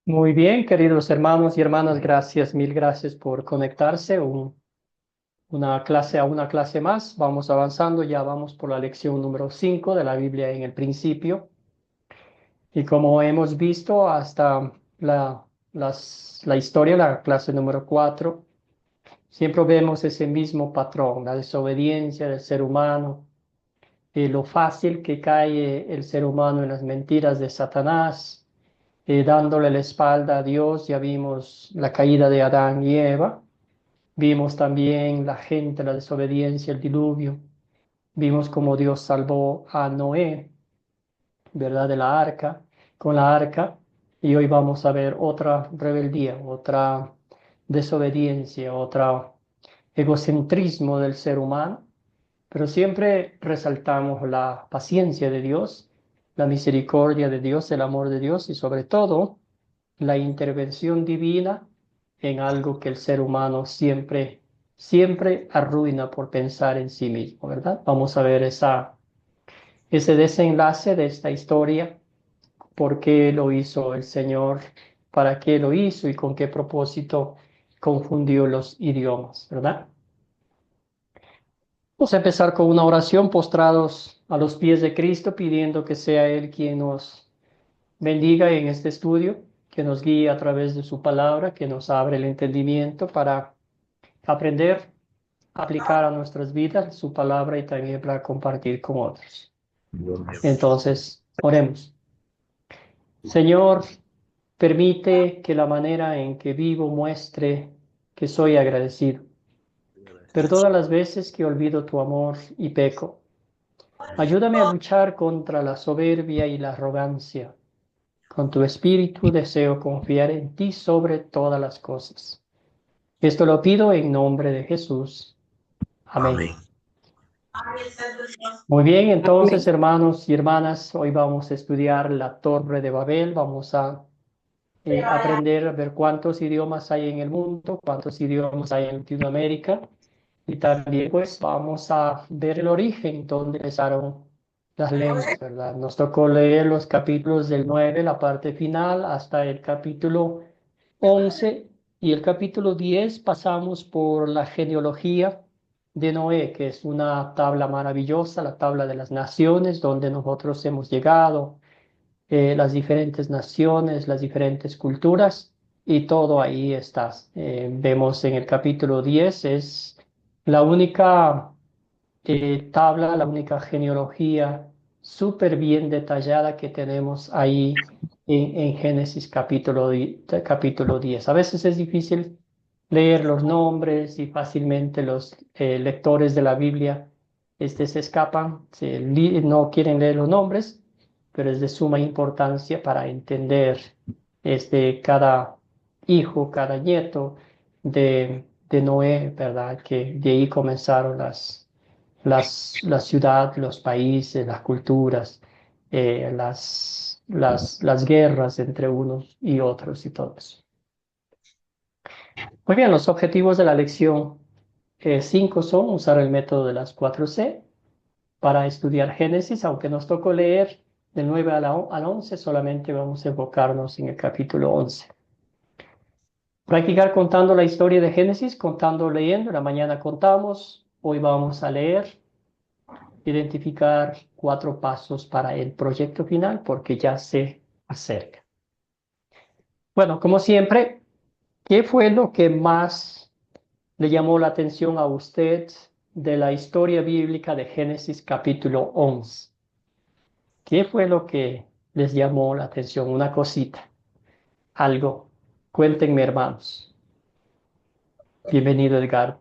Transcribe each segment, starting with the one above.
Muy bien, queridos hermanos y hermanas, gracias, mil gracias por conectarse. Una clase más. Vamos avanzando, ya vamos por la lección número 5 de la Biblia en el principio. Y como hemos visto hasta la historia, la clase número 4, siempre vemos ese mismo patrón, la desobediencia del ser humano, lo fácil que cae el ser humano en las mentiras de Satanás, dándole la espalda a Dios. Ya vimos la caída de Adán y Eva, vimos también la gente, la desobediencia, el diluvio, vimos cómo Dios salvó a Noé, ¿verdad? De la arca, con la arca, y hoy vamos a ver otra rebeldía, otra desobediencia, otro egocentrismo del ser humano, pero siempre resaltamos la paciencia de Dios, la misericordia de Dios, el amor de Dios y sobre todo la intervención divina en algo que el ser humano siempre arruina por pensar en sí mismo, ¿verdad? Vamos a ver ese desenlace de esta historia, por qué lo hizo el Señor, para qué lo hizo y con qué propósito confundió los idiomas, ¿verdad? Vamos a empezar con una oración postrados a los pies de Cristo, pidiendo que sea Él quien nos bendiga en este estudio, que nos guíe a través de su palabra, que nos abre el entendimiento para aprender, aplicar a nuestras vidas su palabra y también para compartir con otros. Entonces, oremos. Señor, permite que la manera en que vivo muestre que soy agradecido. Perdona las veces que olvido tu amor y peco. Ayúdame a luchar contra la soberbia y la arrogancia. Con tu espíritu deseo confiar en ti sobre todas las cosas. Esto lo pido en nombre de Jesús. Amén. Amén. Muy bien, entonces, hermanos y hermanas, hoy vamos a estudiar la Torre de Babel. Vamos a aprender a ver cuántos idiomas hay en el mundo, cuántos idiomas hay en Latinoamérica. Y también, pues, vamos a ver el origen, donde empezaron las lenguas, ¿verdad? Nos tocó leer los capítulos del 9, la parte final, hasta el capítulo 11 y el capítulo 10 pasamos por la genealogía de Noé, que es una tabla maravillosa, la tabla de las naciones, donde nosotros hemos llegado, las diferentes naciones, las diferentes culturas, y todo ahí está. Vemos en el capítulo 10 es la única tabla, la única genealogía súper bien detallada que tenemos ahí en Génesis capítulo 10. A veces es difícil leer los nombres y fácilmente los lectores de la Biblia se escapan, no quieren leer los nombres, pero es de suma importancia para entender cada hijo, cada nieto de Noé, ¿verdad? Que de ahí comenzaron la ciudad, los países, las culturas, las guerras entre unos y otros y todo eso. Muy bien, los objetivos de la lección 5 son usar el método de las 4C para estudiar Génesis, aunque nos tocó leer del 9 al 11, solamente vamos a enfocarnos en el capítulo 11. Practicar contando la historia de Génesis, contando, leyendo. En la mañana contamos, hoy vamos a leer, identificar 4 pasos para el proyecto final, porque ya se acerca. Bueno, como siempre, ¿qué fue lo que más le llamó la atención a usted de la historia bíblica de Génesis capítulo 11? ¿Qué fue lo que les llamó la atención? Una cosita, algo. Cuéntenme, hermanos. Bienvenido, Edgar.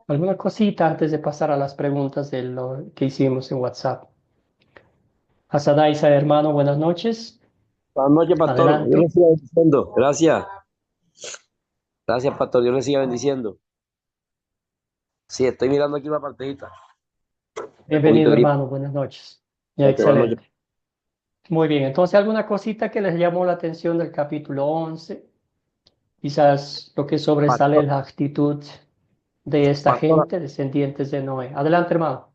¿Alguna cosita antes de pasar a las preguntas de lo que hicimos en WhatsApp? Asadaisa, hermano, buenas noches. Buenas noches, pastor. Dios le Adelante. siga bendiciendo. Gracias. Gracias, pastor. Dios le siga bendiciendo. Sí, estoy mirando aquí una partecita. Un poquito Bienvenido, de gripe. hermano, buenas noches. Ya, Ok, buenas noches. excelente. Muy bien, entonces, ¿alguna cosita que les llamó la atención del capítulo 11? Quizás lo que sobresale es Pastor, la actitud de esta pastor, gente, descendientes de Noé. Adelante, hermano.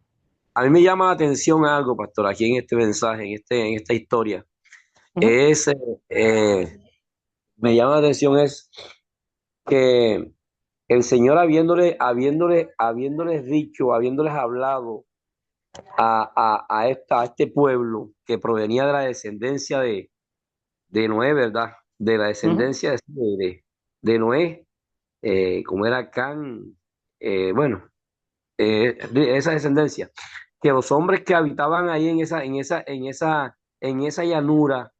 a mí me llama la atención algo, pastor, aquí en este mensaje, en esta historia. Ujú, es, me llama la atención es que el Señor habiéndoles dicho, habiéndoles hablado a este pueblo que provenía de la descendencia de Noé, ¿verdad? De la ujú, descendencia de Noé, como era Can, bueno, de esa descendencia, que los hombres que habitaban ahí en esa llanura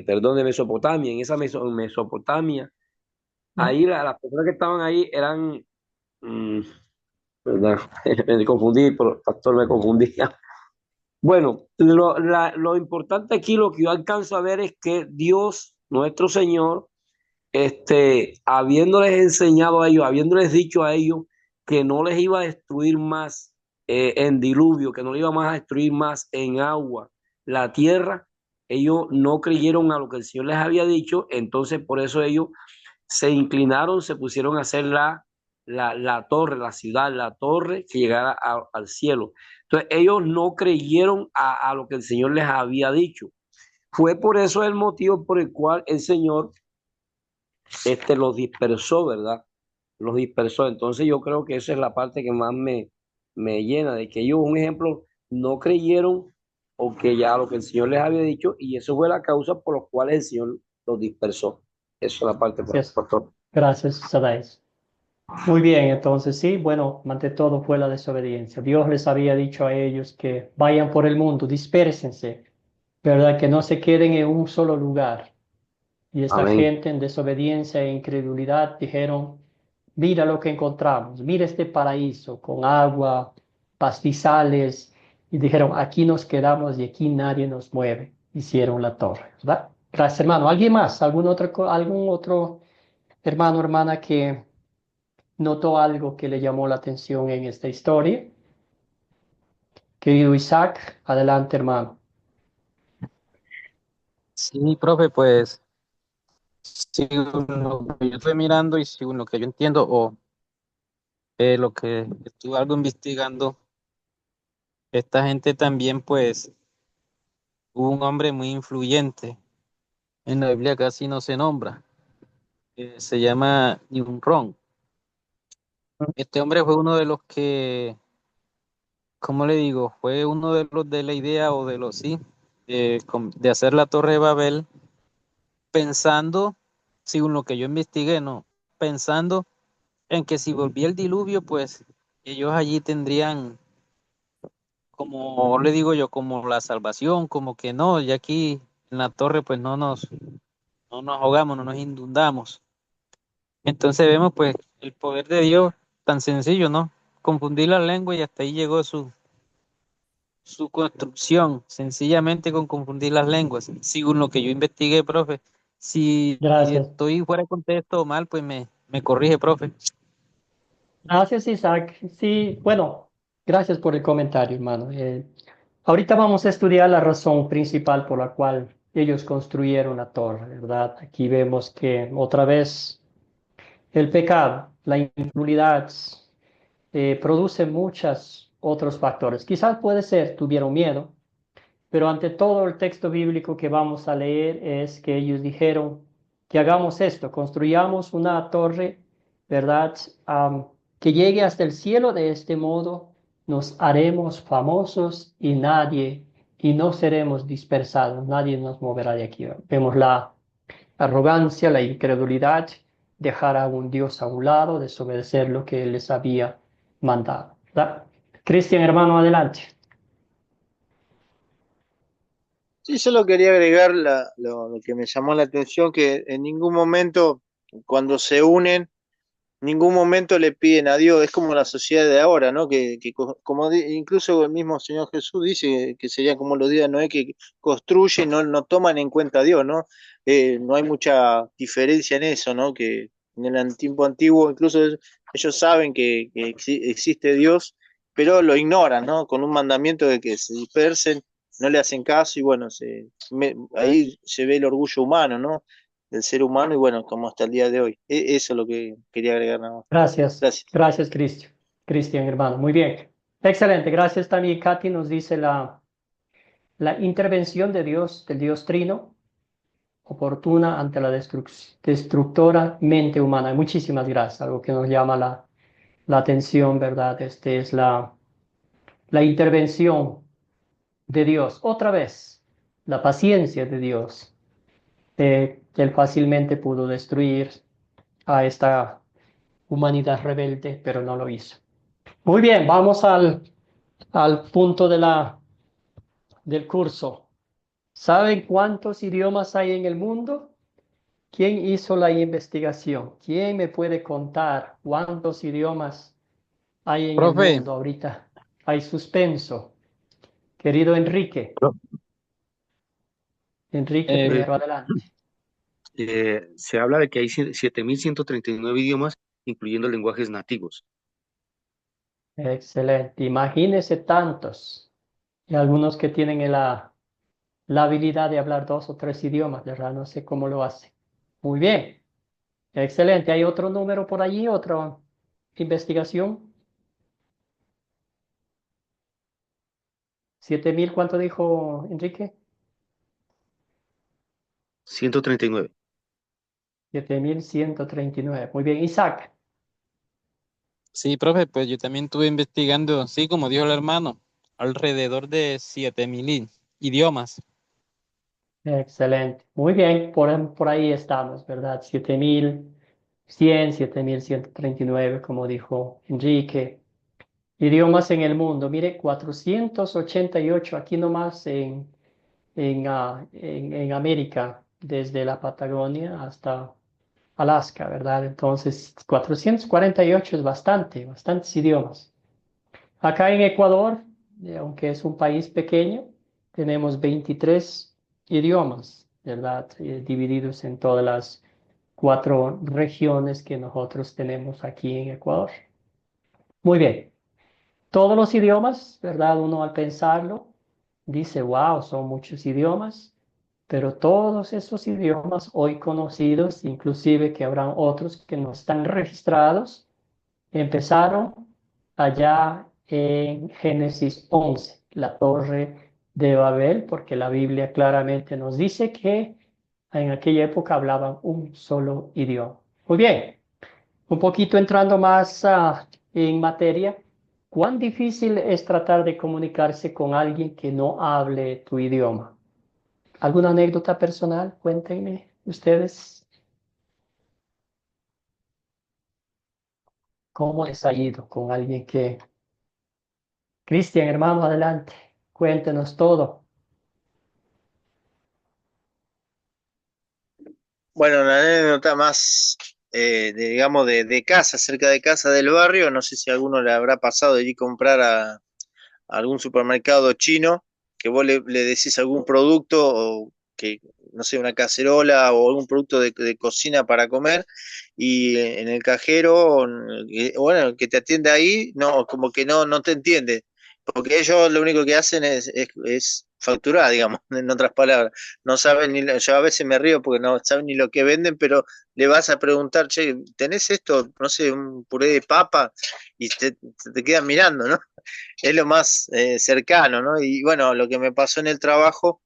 perdón, de Mesopotamia, en esa Mesopotamia, ujú. ahí las personas que estaban ahí eran, mm, ¿verdad? Me confundí, pastor, me confundí. Bueno, lo importante aquí, lo que yo alcanzo a ver es que Dios, nuestro Señor, habiéndoles enseñado a ellos, habiéndoles dicho a ellos que no les iba a destruir más en diluvio, que no les iba más a destruir más en agua la tierra, ellos no creyeron a lo que el Señor les había dicho, entonces por eso ellos se inclinaron, se pusieron a hacer la torre, la ciudad, la torre que llegara al cielo. Entonces ellos no creyeron a lo que el Señor les había dicho. Fue por eso el motivo por el cual el Señor los dispersó, ¿verdad? Los dispersó. Entonces yo creo que esa es la parte que más me llena, de que ellos, un ejemplo, no creyeron o que ya lo que el Señor les había dicho, y eso fue la causa por la cual el Señor los dispersó. Esa es la parte, Gracias. pastor. Gracias, Sadais. Muy bien, entonces sí, bueno, ante todo fue la desobediencia. Dios les había dicho a ellos que vayan por el mundo, dispérsense, ¿verdad? Que no se queden en un solo lugar. Y esta Amén. gente en desobediencia e incredulidad dijeron, mira lo que encontramos, mira este paraíso con agua, pastizales. Y dijeron, aquí nos quedamos y aquí nadie nos mueve. Hicieron la torre, ¿verdad? Gracias, hermano. ¿Alguien más? ¿Algún otro hermano, hermana que notó algo que le llamó la atención en esta historia? Querido Isaac, adelante, hermano. Sí, profe, pues según lo que yo estoy mirando y según lo que yo entiendo o lo que estuve algo investigando, esta gente también pues hubo un hombre muy influyente, en la Biblia casi no se nombra, se llama Nimrod. Este hombre fue uno de los que, ¿cómo le digo? Fue uno de los de la idea o de los sí, de hacer la Torre de Babel pensando, según lo que yo investigué, ¿no? Pensando en que si volvía el diluvio, pues ellos allí tendrían, como le digo yo, como la salvación, como que no, ya aquí en la torre pues no nos ahogamos, no nos inundamos. Entonces vemos pues el poder de Dios tan sencillo, ¿no? Confundir la lengua y hasta ahí llegó su construcción, sencillamente con confundir las lenguas. Según lo que yo investigué, profe, si Gracias. estoy fuera de contexto o mal, pues me corrige, profe. Gracias, Isaac. Sí, bueno, gracias por el comentario, hermano. Ahorita vamos a estudiar la razón principal por la cual ellos construyeron la torre, ¿verdad? Aquí vemos que otra vez el pecado, la incredulidad, produce muchos otros factores. Quizás puede ser, tuvieron miedo, pero ante todo el texto bíblico que vamos a leer es que ellos dijeron que hagamos esto, construyamos una torre, ¿verdad? Que llegue hasta el cielo, de este modo nos haremos famosos y no seremos dispersados, nadie nos moverá de aquí. Vemos la arrogancia, la incredulidad, dejar a un Dios a un lado, desobedecer lo que Él les había mandado, ¿verdad? Cristian, hermano, adelante. Sí, solo quería agregar lo que me llamó la atención, que en ningún momento, cuando se unen, ningún momento le piden a Dios. Es como la sociedad de ahora, ¿no? Como incluso el mismo Señor Jesús dice que sería como los días de Noé, que construyen, no toman en cuenta a Dios, ¿no? No hay mucha diferencia en eso, ¿no? Que en el tiempo antiguo, incluso ellos saben que existe Dios, pero lo ignoran, ¿no? Con un mandamiento de que se dispersen, no le hacen caso, y bueno, ahí se ve el orgullo humano, ¿no? Del ser humano, y bueno, como hasta el día de hoy. Eso es lo que quería agregar nada más. Gracias, Gracias. gracias, Cristian. Cristian, hermano, muy bien. Excelente, gracias también. Katy nos dice la intervención de Dios, del Dios Trino, oportuna ante la destructora mente humana. Muchísimas gracias. Algo que nos llama la atención, ¿verdad? Este es la intervención de Dios. Otra vez, la paciencia de Dios. Que Él fácilmente pudo destruir a esta humanidad rebelde, pero no lo hizo. Muy bien, vamos al punto del curso. ¿Saben cuántos idiomas hay en el mundo? ¿Quién hizo la investigación? ¿Quién me puede contar cuántos idiomas hay en el Profe, mundo ahorita? Hay suspenso. Querido Enrique. Pro- Enrique, eh, primero adelante. Se habla de que hay 7.139 idiomas, incluyendo lenguajes nativos. Excelente. Imagínese tantos. Y algunos que tienen la habilidad de hablar 2 o 3 idiomas, ¿verdad? No sé cómo lo hace. Muy bien. Excelente. ¿Hay otro número por allí? ¿Otra investigación? 7.000, ¿cuánto dijo Enrique? 139. 7.139. Muy bien. Isaac. sí, profe, pues yo también estuve investigando, sí, como dijo el hermano, alrededor de 7.000 idiomas. Excelente. Muy bien. Por ahí estamos, ¿verdad? 7.100, 7.139, como dijo Enrique. Idiomas en el mundo. Mire, 488 aquí nomás en América, desde la Patagonia hasta Alaska, ¿verdad? Entonces, 448 es bastante, bastantes idiomas. Acá en Ecuador, aunque es un país pequeño, tenemos 23 idiomas, ¿verdad? Divididos en todas las 4 regiones que nosotros tenemos aquí en Ecuador. Muy bien. Todos los idiomas, ¿verdad? Uno al pensarlo dice, wow, son muchos idiomas, pero todos esos idiomas hoy conocidos, inclusive que habrán otros que no están registrados, empezaron allá en Génesis 11, la torre de Babel, porque la Biblia claramente nos dice que en aquella época hablaban un solo idioma. Muy bien, un poquito entrando más en materia, ¿cuán difícil es tratar de comunicarse con alguien que no hable tu idioma? ¿Alguna anécdota personal? Cuéntenme ustedes cómo les ha ido con alguien que... Cristian, hermano, adelante, cuéntenos todo. Bueno, una anécdota más, digamos, de casa, cerca de casa del barrio. No sé si a alguno le habrá pasado de ir a comprar a algún supermercado chino, que vos le decís algún producto, o que, no sé, una cacerola o algún producto de cocina para comer, y en el cajero, bueno, el que te atiende ahí, no, como que no te entiende, porque ellos lo único que hacen es facturar, digamos, en otras palabras. No saben yo a veces me río porque no saben ni lo que venden, pero le vas a preguntar, che, ¿tenés esto? No sé, un puré de papa, y te quedan mirando, ¿no? Es lo más cercano, ¿no? Y bueno, lo que me pasó en el trabajo,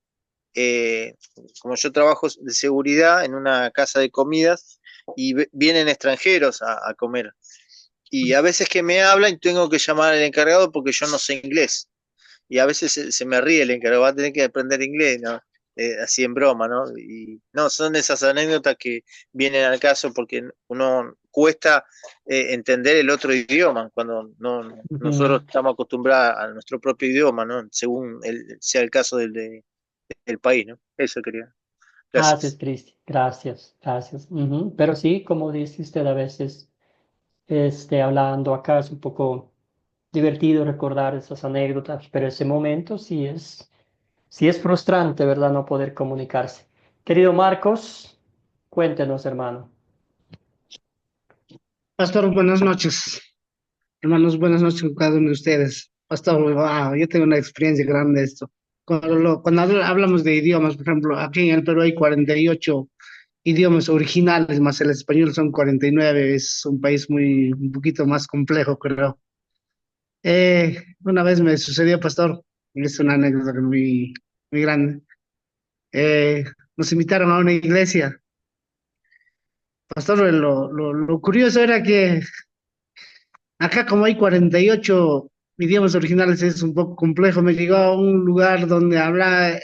eh, como yo trabajo de seguridad en una casa de comidas, y vienen extranjeros a comer. Y a veces que me hablan y tengo que llamar al encargado porque yo no sé inglés. Y a veces se me ríe el encargado, va a tener que aprender inglés, ¿no? Así en broma, ¿no? Y no, son esas anécdotas que vienen al caso porque uno cuesta entender el otro idioma cuando nosotros Ujú. estamos acostumbrados a nuestro propio idioma, ¿no? Según sea el caso del país, ¿no? Eso quería. Gracias, Gracias. Cristian. Gracias, gracias. Ujú. Pero sí, como dice usted, a veces hablando acá es un poco divertido recordar esas anécdotas, pero ese momento sí es frustrante, ¿verdad? No poder comunicarse. Querido Marcos, cuéntenos, hermano. Pastor, buenas noches. Hermanos, buenas noches con cada uno de ustedes. Pastor, wow, yo tengo una experiencia grande de esto. Cuando hablamos de idiomas, por ejemplo, aquí en el Perú hay 48 idiomas originales, más el español son 49. Es un país un poquito más complejo, creo. Una vez me sucedió, pastor, es una anécdota muy. muy grande. Eh, Nos invitaron a una iglesia. Pastor, lo curioso era que acá como hay 48 idiomas originales es un poco complejo. Me llegó a un lugar donde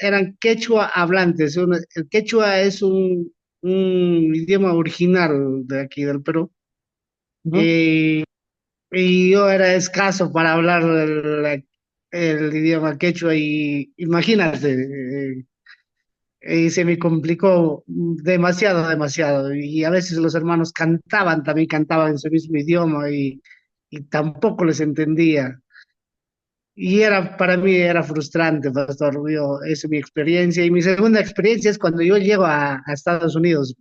eran quechua hablantes. El quechua es un idioma original de aquí del Perú. Ujú. Y, y yo era escaso para hablar el idioma quechua y imagínate, y se me complicó demasiado, demasiado. Y a veces los hermanos cantaban, también cantaban en su mismo idioma y tampoco les entendía. Y para mí era frustrante, pastor. Esa es mi experiencia. Y mi segunda experiencia es cuando yo llego a Estados Unidos.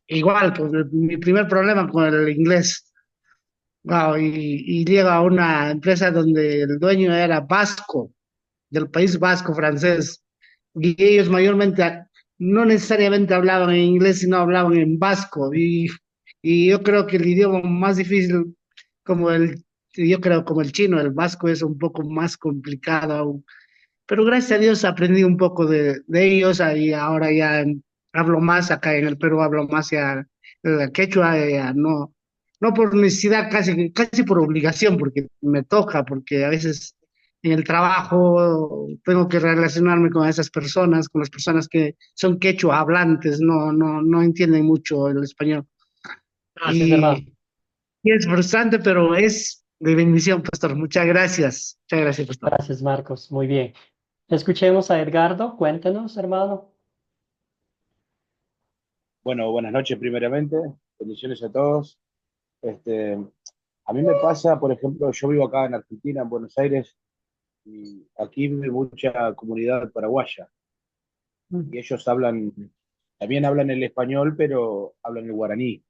Igual, pues mi primer problema con el inglés. Wow, y llego a una empresa donde el dueño era vasco, del País Vasco francés. Y ellos mayormente no necesariamente hablaban en inglés, sino hablaban en vasco. Y yo creo que el idioma más difícil, como yo creo como el chino, el vasco es un poco más complicado aún. Pero gracias a Dios aprendí un poco de ellos y ahora ya hablo más acá en el Perú, hablo más ya el quechua, ya no por necesidad, casi por obligación, porque me toca, porque a veces en el trabajo tengo que relacionarme con esas personas, con las personas que son quechua hablantes, no entienden mucho el español. Gracias, hermano. Y, y es frustrante, pero es de bendición, pastor. Muchas gracias. Muchas gracias, pastor. Gracias, Marcos. Muy bien. Escuchemos a Edgardo. Cuéntenos, hermano. Bueno, buenas noches primeramente, bendiciones a todos. Este, a mí me pasa, por ejemplo, yo vivo acá en Argentina, en Buenos Aires, y aquí vive mucha comunidad paraguaya, Mm. y ellos hablan, también hablan el español, pero hablan el guaraní.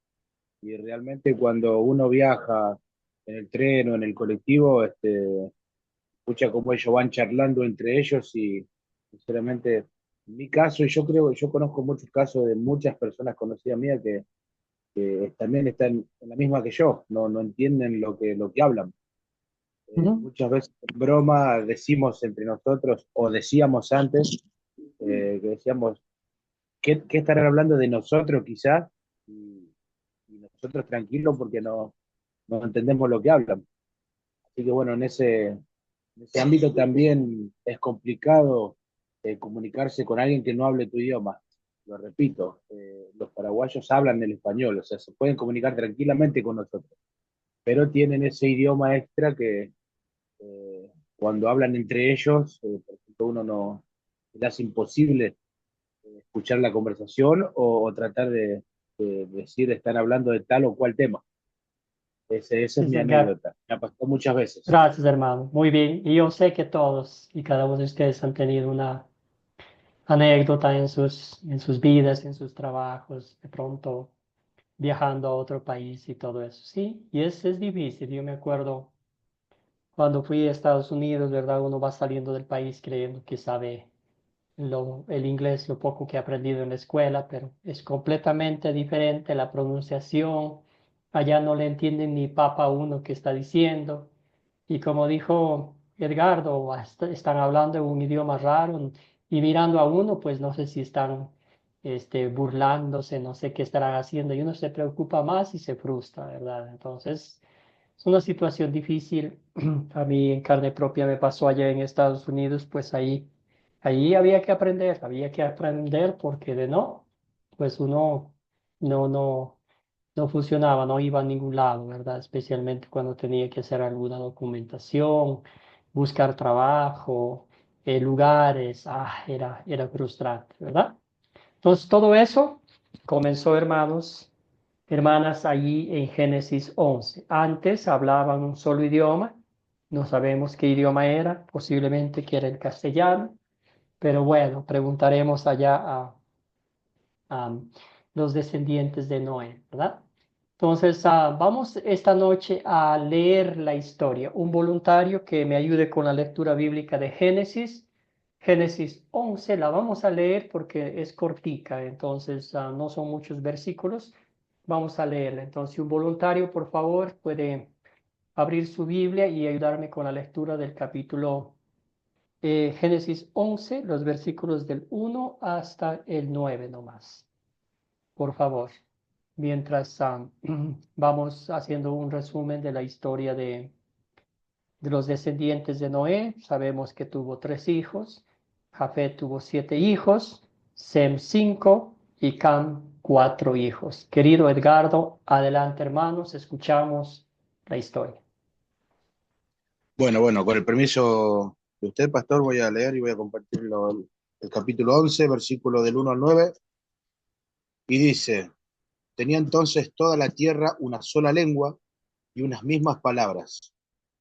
Y realmente cuando uno viaja en el tren o en el colectivo, escucha cómo ellos van charlando entre ellos y sinceramente, en mi caso, y yo creo, yo conozco muchos casos de muchas personas conocidas mías que también están en la misma que yo, no entienden lo que hablan. Ujú. Muchas veces en broma decimos entre nosotros, o decíamos antes, que decíamos, qué estarán hablando de nosotros quizás? Y nosotros tranquilos porque no entendemos lo que hablan. Así que bueno, en ese ámbito también es complicado comunicarse con alguien que no hable tu idioma. Lo repito, los paraguayos hablan el español, o sea, se pueden comunicar tranquilamente con nosotros, pero tienen ese idioma extra que cuando hablan entre ellos, por ejemplo, uno no le hace imposible escuchar la conversación o tratar de decir, están hablando de tal o cual tema. Esa es Sí, mi Edgar. anécdota. Me ha pasado muchas veces. Gracias, hermano. Muy bien. Y yo sé que todos y cada uno de ustedes han tenido una anécdota en sus vidas, en sus trabajos, de pronto viajando a otro país y todo eso. Sí, y es difícil. Yo me acuerdo cuando fui a Estados Unidos, ¿verdad? Uno va saliendo del país creyendo que sabe el inglés, lo poco que he aprendido en la escuela, pero es completamente diferente la pronunciación. Allá no le entienden ni papa a uno que está diciendo. Y como dijo Edgardo, están hablando un idioma raro y mirando a uno, pues no sé si están burlándose, no sé qué estarán haciendo. Y uno se preocupa más y se frustra, ¿verdad? Entonces, es una situación difícil. A mí en carne propia me pasó allá en Estados Unidos, pues ahí había que aprender porque de no, pues uno no, no, no funcionaba, no iba a ningún lado, ¿verdad? Especialmente cuando tenía que hacer alguna documentación, buscar trabajo, lugares, era frustrante, ¿verdad? Entonces todo eso comenzó, hermanos, hermanas, allí en Génesis 11. Antes hablaban un solo idioma, no sabemos qué idioma era, posiblemente que era el castellano, pero bueno, preguntaremos allá a los descendientes de Noé, ¿verdad? Entonces, vamos esta noche a leer la historia. Un voluntario que me ayude con la lectura bíblica de Génesis. Génesis 11 la vamos a leer porque es cortica, entonces no son muchos versículos. Vamos a leerla. Entonces, un voluntario, por favor, puede abrir su Biblia y ayudarme con la lectura del capítulo Génesis 11, los versículos del 1 hasta el 9 nomás. Por favor, mientras vamos haciendo un resumen de la historia de los descendientes de Noé. Sabemos que tuvo 3 hijos, Jafet tuvo 7 hijos, Sem 5 y Cam 4 hijos. Querido Edgardo, adelante hermanos, escuchamos la historia. Bueno, con el permiso de usted, pastor, voy a leer y voy a compartir el capítulo 11, versículo del 1 al 9, y dice: tenía entonces toda la tierra una sola lengua y unas mismas palabras.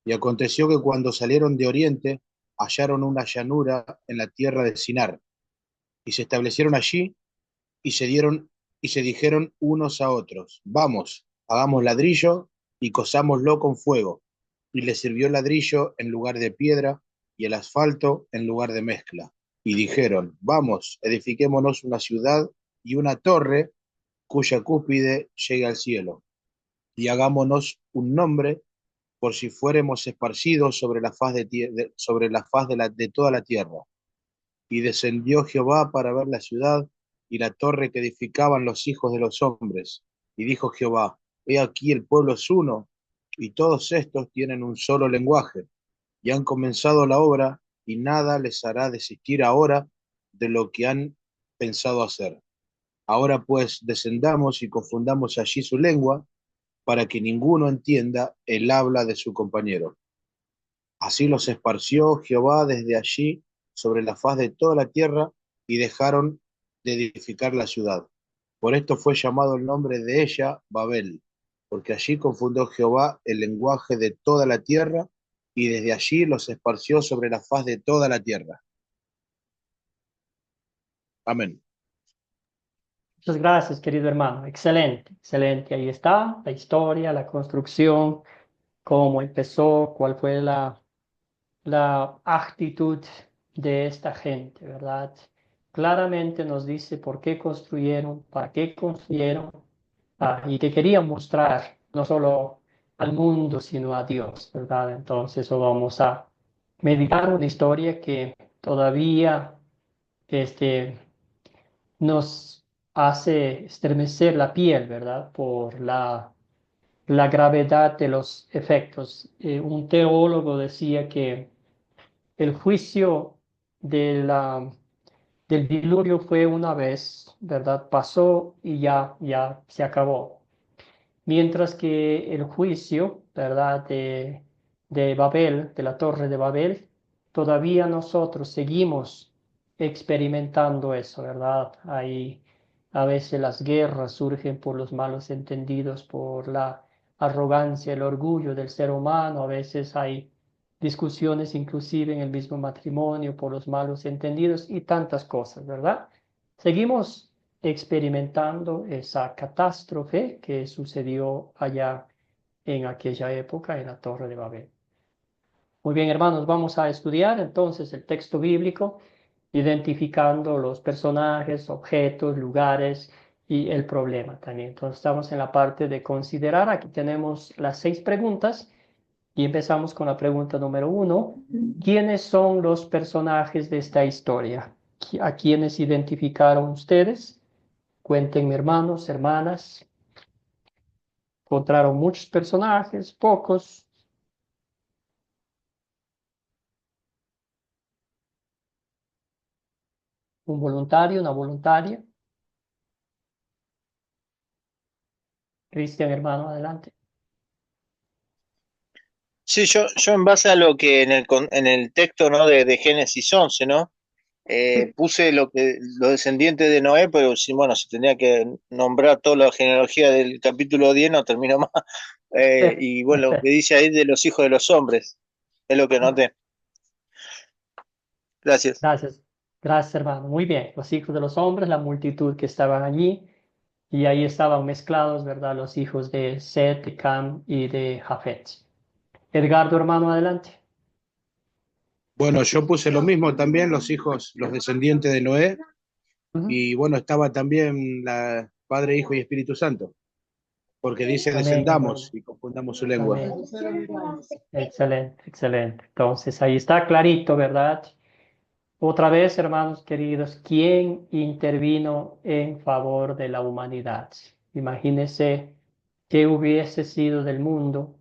Y aconteció que cuando salieron de oriente, hallaron una llanura en la tierra de Sinar, y se establecieron allí, y se dijeron unos a otros: vamos, hagamos ladrillo y cosámoslo con fuego. Y les sirvió el ladrillo en lugar de piedra, y el asfalto en lugar de mezcla. Y dijeron: vamos, edifiquémonos una ciudad y una torre cuya cúspide llegue al cielo, y hagámonos un nombre, por si fuéremos esparcidos sobre la faz de toda la tierra. Y descendió Jehová para ver la ciudad y la torre que edificaban los hijos de los hombres. Y dijo Jehová: he aquí el pueblo es uno, y todos estos tienen un solo lenguaje, y han comenzado la obra, y nada les hará desistir ahora de lo que han pensado hacer. Ahora pues descendamos y confundamos allí su lengua, para que ninguno entienda el habla de su compañero. Así los esparció Jehová desde allí sobre la faz de toda la tierra, y dejaron de edificar la ciudad. Por esto fue llamado el nombre de ella Babel, porque allí confundió Jehová el lenguaje de toda la tierra, y desde allí los esparció sobre la faz de toda la tierra. Amén. Muchas gracias, querido hermano. Excelente, excelente. Ahí está la historia, la construcción, cómo empezó, cuál fue la actitud de esta gente, ¿verdad? Claramente nos dice por qué construyeron, para qué construyeron, y que querían mostrar no solo al mundo, sino a Dios, ¿verdad? Entonces, hoy vamos a meditar una historia que todavía nos hace estremecer la piel, ¿verdad? Por la gravedad de los efectos. Un teólogo decía que el juicio del diluvio fue una vez, ¿verdad? Pasó y ya se acabó. Mientras que el juicio, ¿verdad? De Babel, de la Torre de Babel, todavía nosotros seguimos experimentando eso, ¿verdad? Hay a veces las guerras surgen por los malos entendidos, por la arrogancia, el orgullo del ser humano. A veces hay discusiones inclusive en el mismo matrimonio por los malos entendidos y tantas cosas, ¿verdad? Seguimos experimentando esa catástrofe que sucedió allá en aquella época en la Torre de Babel. Muy bien, hermanos, vamos a estudiar entonces el texto bíblico, identificando los personajes, objetos, lugares y el problema también. Entonces estamos en la parte de considerar. Aquí tenemos las 6 preguntas y empezamos con la pregunta número 1. ¿Quiénes son los personajes de esta historia? ¿A quiénes identificaron ustedes? Cuéntenme, hermanos, hermanas. ¿Encontraron muchos personajes? ¿Pocos? ¿Un voluntario, una voluntaria? Cristian, hermano, adelante. Sí, yo en base a lo que en el texto, ¿no? de Génesis 11, ¿no? Puse los descendientes de Noé, pero sí, bueno, si tenía que nombrar toda la genealogía del capítulo 10 no termino más. Y bueno, lo que dice ahí de los hijos de los hombres, es lo que noté. Gracias. Gracias, gracias, hermano. Muy bien. Los hijos de los hombres, la multitud que estaban allí, y ahí estaban mezclados, ¿verdad? Los hijos de Set, de Cam y de Jafet. Edgardo, hermano, adelante. Bueno, yo puse lo mismo también, los descendientes de Noé, Ujú. y bueno, estaba también Padre, Hijo y Espíritu Santo, porque dice Amén, hermano. descendamos y confundamos su lengua. Amén. Excelente, excelente. Entonces ahí está clarito, ¿verdad? Otra vez, hermanos queridos, ¿quién intervino en favor de la humanidad? Imagínense qué hubiese sido del mundo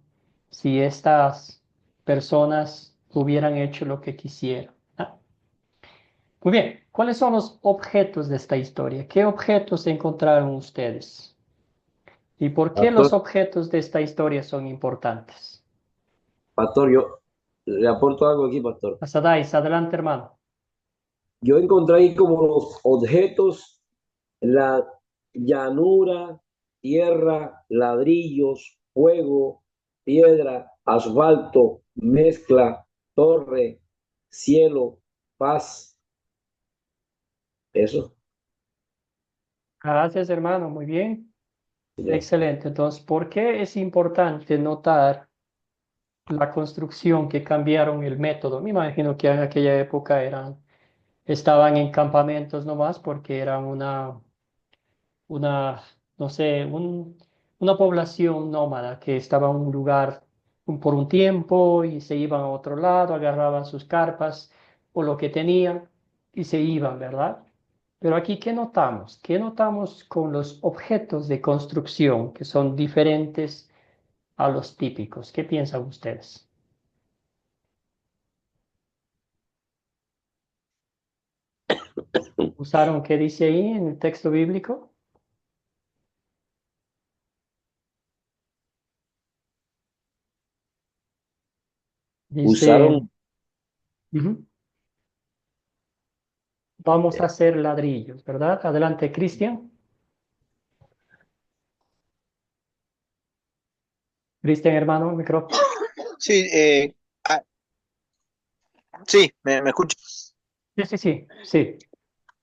si estas personas hubieran hecho lo que quisieran. Ah, muy bien, ¿cuáles son los objetos de esta historia? ¿Qué objetos encontraron ustedes? ¿Y por qué los Pastor, objetos de esta historia son importantes? pastor, yo le aporto algo aquí, pastor. Asadais, adelante, hermano. Yo encontré ahí como los objetos, la llanura, tierra, ladrillos, fuego, piedra, asfalto, mezcla, torre, cielo, paz. Eso. Gracias, hermano, muy bien. Ya. Excelente. Entonces, ¿por qué es importante notar la construcción que cambiaron el método? Me imagino que en aquella época estaban en campamentos nomás porque era una, no sé, una población nómada que estaba en un lugar por un tiempo y se iban a otro lado, agarraban sus carpas o lo que tenían y se iban, ¿verdad? Pero aquí, ¿qué notamos? ¿Qué notamos con los objetos de construcción que son diferentes a los típicos? ¿Qué piensan ustedes? ¿Usaron qué dice ahí en el texto bíblico? Dice, Usaron, ujú, vamos a hacer ladrillos, ¿verdad? Adelante, Cristian. Cristian, hermano, micrófono. Sí, ah, sí, me escucho. Sí, sí, sí, sí.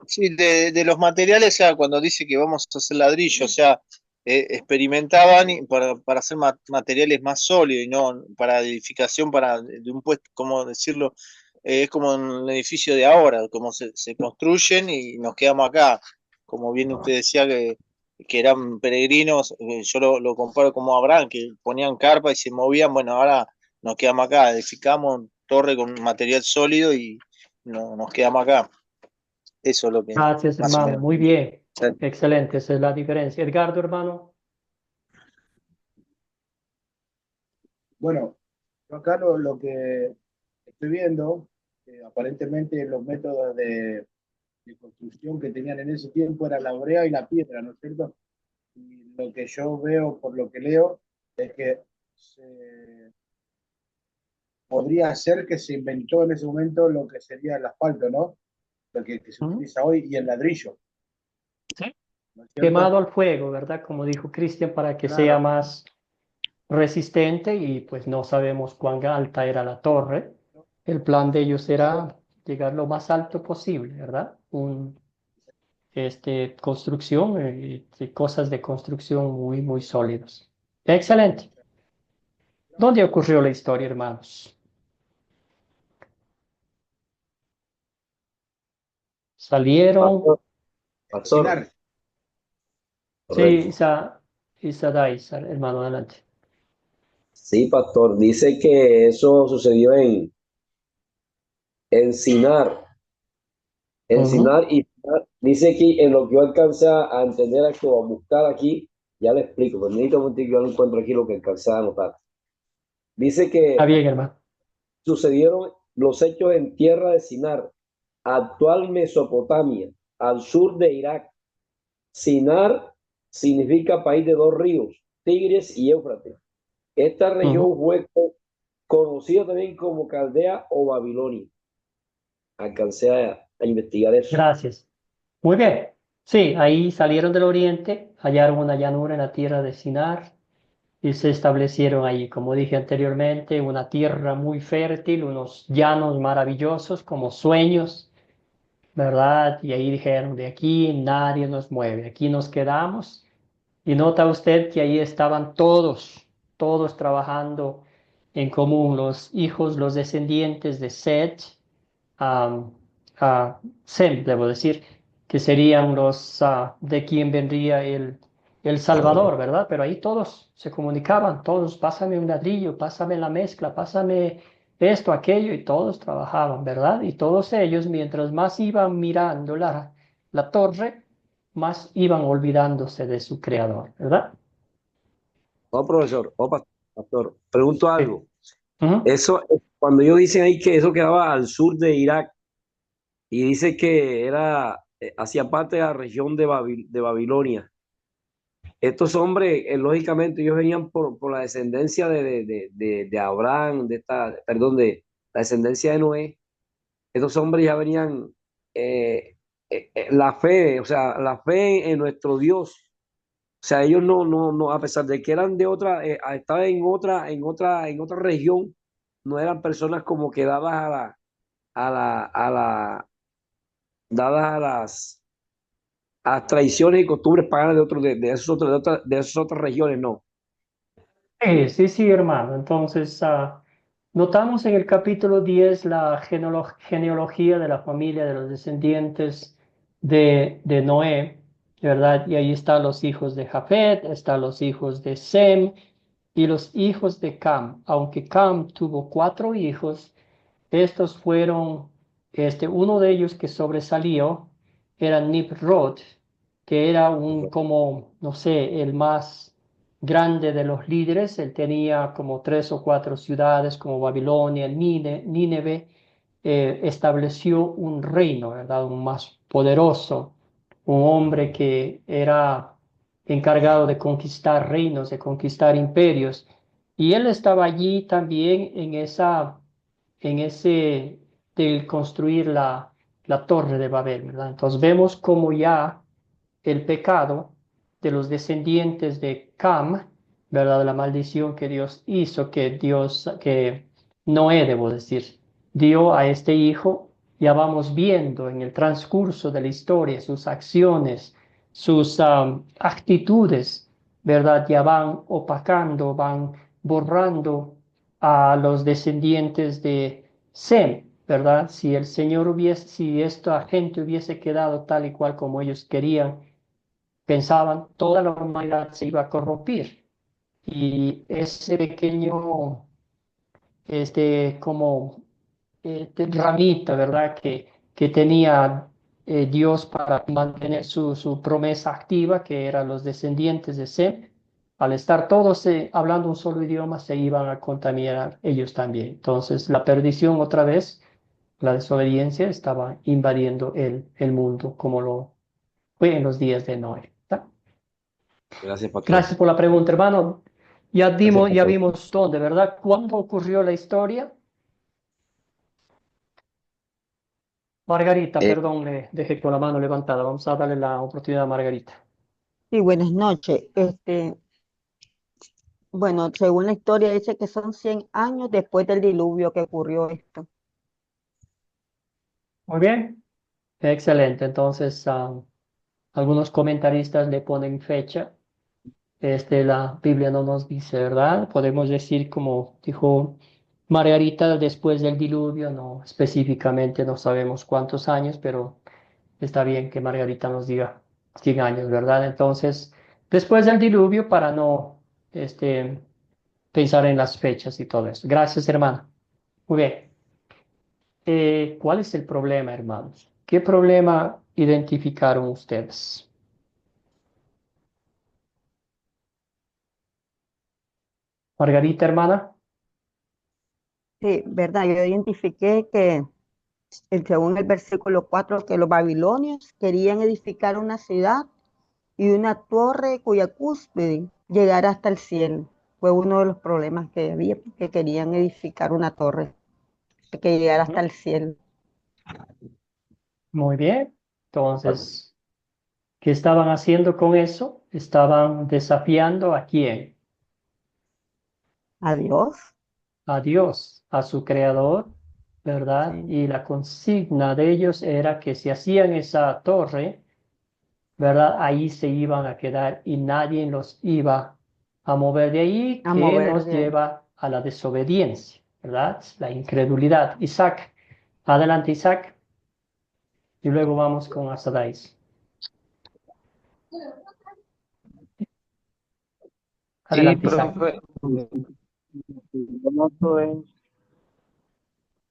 Sí, de los materiales, o sea, cuando dice que vamos a hacer ladrillo, o sea, experimentaban para hacer materiales más sólidos y no para edificación, para de un puesto, ¿cómo decirlo? Es como un edificio de ahora, como se construyen y nos quedamos acá. Como bien usted decía que eran peregrinos, yo lo comparo como Abraham, que ponían carpa y se movían, bueno, ahora nos quedamos acá, edificamos torre con material sólido y nos quedamos acá. Eso es lo que Gracias, más o hermano. menos. Muy bien. Sí. Excelente, esa es la diferencia. Edgardo, hermano. Bueno, yo acá lo que estoy viendo, aparentemente los métodos de construcción que tenían en ese tiempo era la brea y la piedra, ¿no es cierto? Y lo que yo veo, por lo que leo, es que podría ser que se inventó en ese momento lo que sería el asfalto, ¿no? Lo que se Ujú. utiliza hoy y el ladrillo, Sí. ¿no es Quemado cierto? al fuego, ¿verdad? Como dijo Cristian, para que sea Claro. más resistente y pues no sabemos cuán alta era la torre. El plan de ellos era llegar lo más alto posible, ¿verdad? Construcción y cosas de construcción muy, muy sólidas. Excelente. ¿Dónde ocurrió la historia, hermanos? Salieron, pastor, pastor, Sinar, sí, correcto. Isa, hermano, adelante. Sí, pastor, dice que eso sucedió en Sinar. Ujú. Y dice que en lo que yo alcancé a entender aquí o a buscar aquí, ya le explico, pero necesito un momento que yo no encuentro aquí lo que alcancé a anotar. Dice Está que bien, hermano. sucedieron los hechos en tierra de Sinar, actual Mesopotamia, al sur de Irak. Sinar significa país de dos ríos, Tigres y Éufrates. Esta Ujú. región fue conocida también como Caldea o Babilonia. Alcancé a investigar eso. Gracias. Muy bien. Sí, ahí salieron del oriente, hallaron una llanura en la tierra de Sinar y se establecieron ahí, como dije anteriormente, una tierra muy fértil, unos llanos maravillosos como sueños, ¿verdad? Y ahí dijeron, de aquí nadie nos mueve, aquí nos quedamos. Y nota usted que ahí estaban todos trabajando en común, los hijos, los descendientes de Seth, am, Sem, debo decir, que serían los de quien vendría el Salvador, ¿verdad? Pero ahí todos se comunicaban, todos, pásame un ladrillo, pásame la mezcla, pásame esto, aquello, y todos trabajaban, ¿verdad? Y todos ellos, mientras más iban mirando la torre, más iban olvidándose de su creador, ¿verdad? Oh, profesor, oh, pastor, pregunto Sí. algo. Ujú. Eso, cuando ellos dicen ahí que eso quedaba al sur de Irak y dice que era, hacía parte de la región de Babilonia, estos hombres, lógicamente, ellos venían por la descendencia de Abraham, perdón, de la descendencia de Noé. Estos hombres ya venían, la fe, o sea, la fe en nuestro Dios. O sea, ellos no, a pesar de que eran de otra, estaban en otra región, no eran personas como que dadas a las tradiciones y costumbres paganas de esas otras regiones, no. Sí, sí, hermano. Entonces, notamos en el capítulo 10 la genealogía de la familia de los descendientes de Noé, ¿verdad? Y ahí están los hijos de Jafet, están los hijos de Sem y los hijos de Cam. Aunque Cam tuvo 4 hijos, estos fueron, uno de ellos que sobresalió era Nimrod, que era como, no sé, el más grande de los líderes. Él tenía como 3 o 4 ciudades como Babilonia, Nínive. Estableció un reino, ¿verdad? Un más poderoso, un hombre que era encargado de conquistar reinos, de conquistar imperios. Y él estaba allí también en ese de construir la torre de Babel, ¿verdad? Entonces vemos como ya el pecado de los descendientes de Cam, ¿verdad? La maldición que Dios hizo, que Noé, debo decir, dio a este hijo. Ya vamos viendo en el transcurso de la historia sus acciones, sus actitudes, ¿verdad? Ya van opacando, van borrando a los descendientes de Sem, ¿verdad? Si esta gente hubiese quedado tal y cual como ellos querían, pensaban, toda la humanidad se iba a corrompir. Y ese pequeño, como ramita, ¿verdad? Que tenía Dios para mantener su promesa activa, que eran los descendientes de Sem. Al estar todos hablando un solo idioma, se iban a contaminar ellos también. Entonces, la perdición otra vez, la desobediencia, estaba invadiendo el mundo, como lo fue en los días de Noé. ¿Tá? Gracias, pastor. Gracias por la pregunta, hermano. Gracias, Ya pastor. vimos dónde, ¿verdad? ¿Cuándo ocurrió la historia? Margarita, Eh, perdón, le dejé con la mano levantada. Vamos a darle la oportunidad a Margarita. sí, buenas noches. Bueno, según la historia dice que son 100 años después del diluvio que ocurrió esto. Muy bien, excelente. Entonces, algunos comentaristas le ponen fecha. La Biblia no nos dice, ¿verdad? Podemos decir, como dijo Margarita, después del diluvio, no específicamente, no sabemos cuántos años, pero está bien que Margarita nos diga 100 años, ¿verdad? Entonces, después del diluvio, para no pensar en las fechas y todo eso. Gracias, hermana. Muy bien. ¿Cuál es el problema, hermanos? ¿Qué problema identificaron ustedes? Margarita, hermana. Sí, verdad, yo identifiqué que según el versículo 4 que los babilonios querían edificar una ciudad y una torre cuya cúspide llegara hasta el cielo. Fue uno de los problemas que había, que querían edificar una torre que llegara hasta Ujú. el cielo. Muy bien. Entonces, ¿qué estaban haciendo con eso? Estaban desafiando ¿a quién? Adiós. A Dios, a su creador, ¿verdad? Sí. Y la consigna de ellos era que si hacían esa torre, ¿verdad? Ahí se iban a quedar y nadie los iba a mover de ahí, A que mover nos de ahí. lleva a la desobediencia, ¿verdad? La incredulidad. Isaac, adelante, Isaac, y luego vamos con Asadais. Sí, Adelante, Isaac. profe, lo noto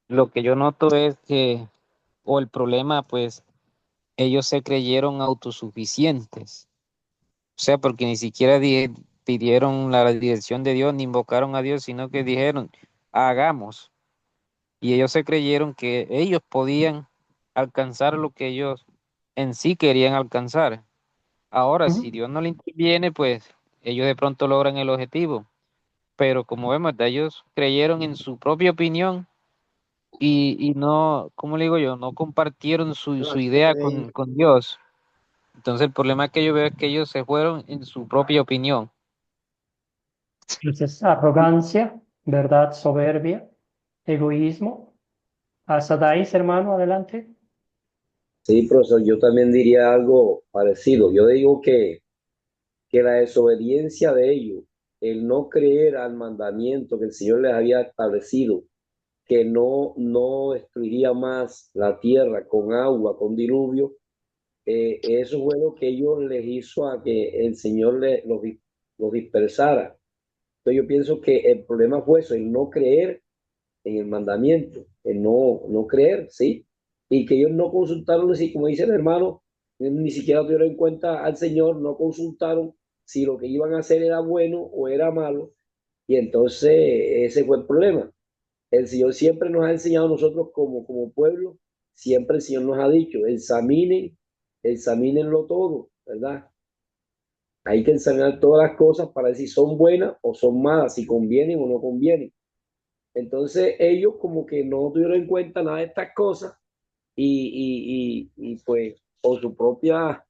lo que yo noto es que, o el problema, pues, ellos se creyeron autosuficientes. O sea, porque ni siquiera pidieron la dirección de Dios ni invocaron a Dios, sino que dijeron, hagamos. Y ellos se creyeron que ellos podían alcanzar lo que ellos en sí querían alcanzar. Ahora, si Ujú. Dios no le interviene, pues ellos de pronto logran el objetivo. Pero como vemos, ellos creyeron en su propia opinión y no, ¿cómo le digo yo? No compartieron su idea con Dios. Entonces el problema que yo veo es que ellos se fueron en su propia opinión. Entonces, arrogancia, verdad, soberbia, egoísmo. Asadais, hermano, adelante. Sí, profesor, yo también diría algo parecido. Yo digo que la desobediencia de ellos, el no creer al mandamiento que el Señor les había establecido, que no destruiría más la tierra con agua, con diluvio, eso fue lo que ellos les hizo a que el Señor los dispersara. Entonces yo pienso que el problema fue eso, el no creer en el mandamiento, el no creer, ¿sí? Y que ellos no consultaron, así como dice el hermano, ni siquiera tuvieron en cuenta al Señor, no consultaron si lo que iban a hacer era bueno o era malo, y entonces ese fue el problema. El Señor siempre nos ha enseñado a nosotros como pueblo, siempre el Señor nos ha dicho, examínenlo todo, ¿verdad? Hay que examinar todas las cosas para ver si son buenas o son malas, si convienen o no convienen. Entonces ellos como que no tuvieron en cuenta nada de estas cosas y pues por su propia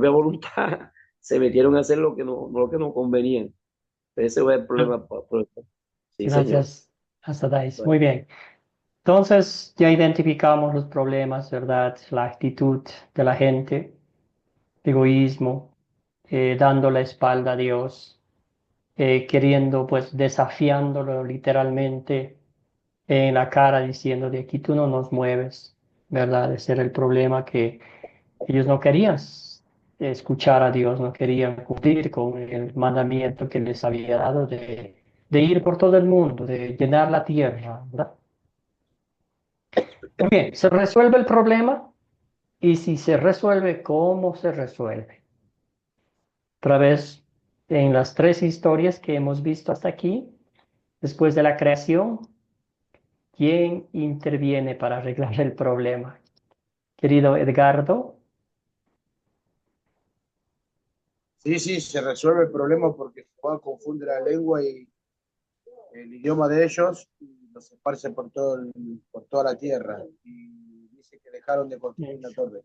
voluntad se metieron a hacer lo que no convenía. Ese fue el Ah, problema, profesor. Sí, señor. gracias, Asadais. Muy bien. Entonces, ya identificamos los problemas, ¿verdad? La actitud de la gente, egoísmo, dando la espalda a Dios, queriendo, pues, desafiándolo literalmente en la cara, diciendo de aquí tú no nos mueves, ¿verdad? Ese era el problema que ellos no querían escuchar a Dios, no querían cumplir con el mandamiento que les había dado de ir por todo el mundo, de llenar la tierra, ¿verdad? Muy bien, se resuelve el problema y si se resuelve, ¿cómo se resuelve? Otra vez, en las tres historias que hemos visto hasta aquí, después de la creación, ¿quién interviene para arreglar el problema? Querido Edgardo. Sí, sí, se resuelve el problema porque Juan confunde la lengua y el idioma de ellos y los esparce por toda la tierra. Y dice que dejaron de construir la torre.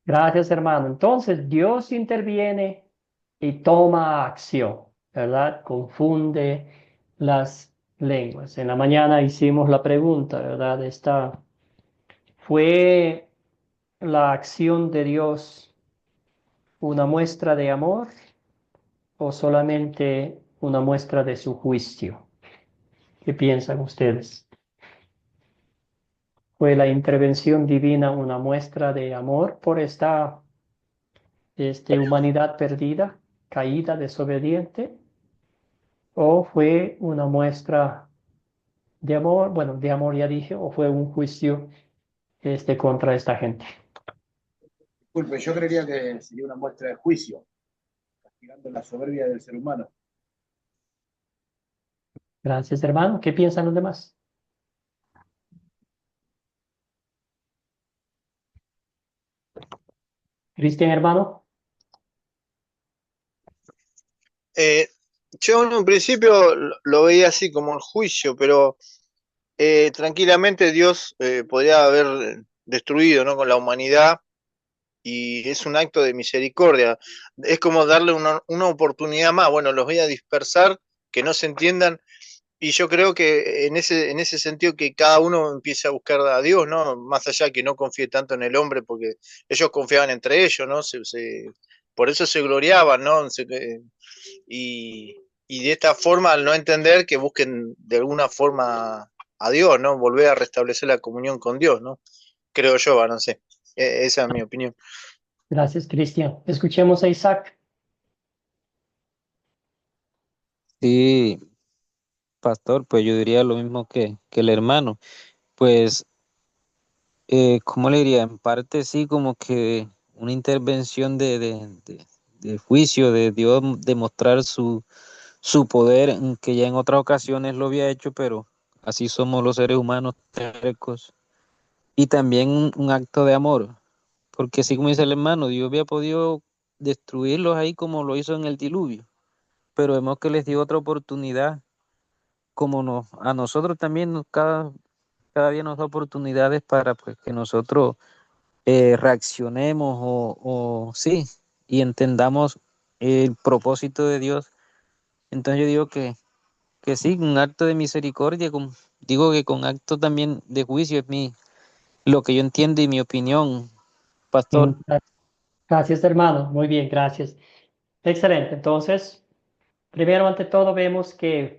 Gracias, hermano. Entonces, Dios interviene y toma acción, ¿verdad? Confunde las lenguas. En la mañana hicimos la pregunta, ¿verdad? ¿Fue la acción de Dios una muestra de amor o solamente una muestra de su juicio? ¿Qué piensan ustedes? ¿Fue la intervención divina una muestra de amor por esta humanidad perdida, caída, desobediente? ¿O fue una muestra de amor? Bueno, de amor ya dije, ¿o fue un juicio contra esta gente? Disculpe, yo creería que sería una muestra de juicio, castigando la soberbia del ser humano. Gracias, hermano. ¿Qué piensan los demás? Cristian, hermano. Eh, yo en un principio lo veía así como el juicio, pero tranquilamente Dios podría haber destruido, ¿no? Con la humanidad y es un acto de misericordia. Es como darle una oportunidad más. Bueno, los voy a dispersar, que no se entiendan. Y yo creo que en ese sentido que cada uno empiece a buscar a Dios, ¿no? Más allá que no confíe tanto en el hombre, porque ellos confiaban entre ellos, ¿no? Por eso se gloriaban, ¿no? Y, y de esta forma, al no entender, que busquen de alguna forma a Dios, ¿no? Volver a restablecer la comunión con Dios, ¿no? Creo yo, no sé. Esa es mi opinión. Gracias, Cristian. Escuchemos a Isaac. Sí, pastor, pues yo diría lo mismo que el hermano. Pues, ¿cómo le diría? En parte sí, como que una intervención de juicio de Dios, demostrar su poder, que ya en otras ocasiones lo había hecho, pero así somos los seres humanos tercos. Y también un acto de amor, porque así como dice el hermano, Dios había podido destruirlos ahí como lo hizo en el diluvio, pero vemos que les dio otra oportunidad, como a nosotros también cada día nos da oportunidades para pues, que nosotros reaccionemos o sí, y entendamos el propósito de Dios. Entonces yo digo que sí, un acto de misericordia, digo que con acto también de juicio es lo que yo entiendo y mi opinión, pastor. Gracias, hermano. Muy bien, gracias. Excelente. Entonces, primero ante todo vemos que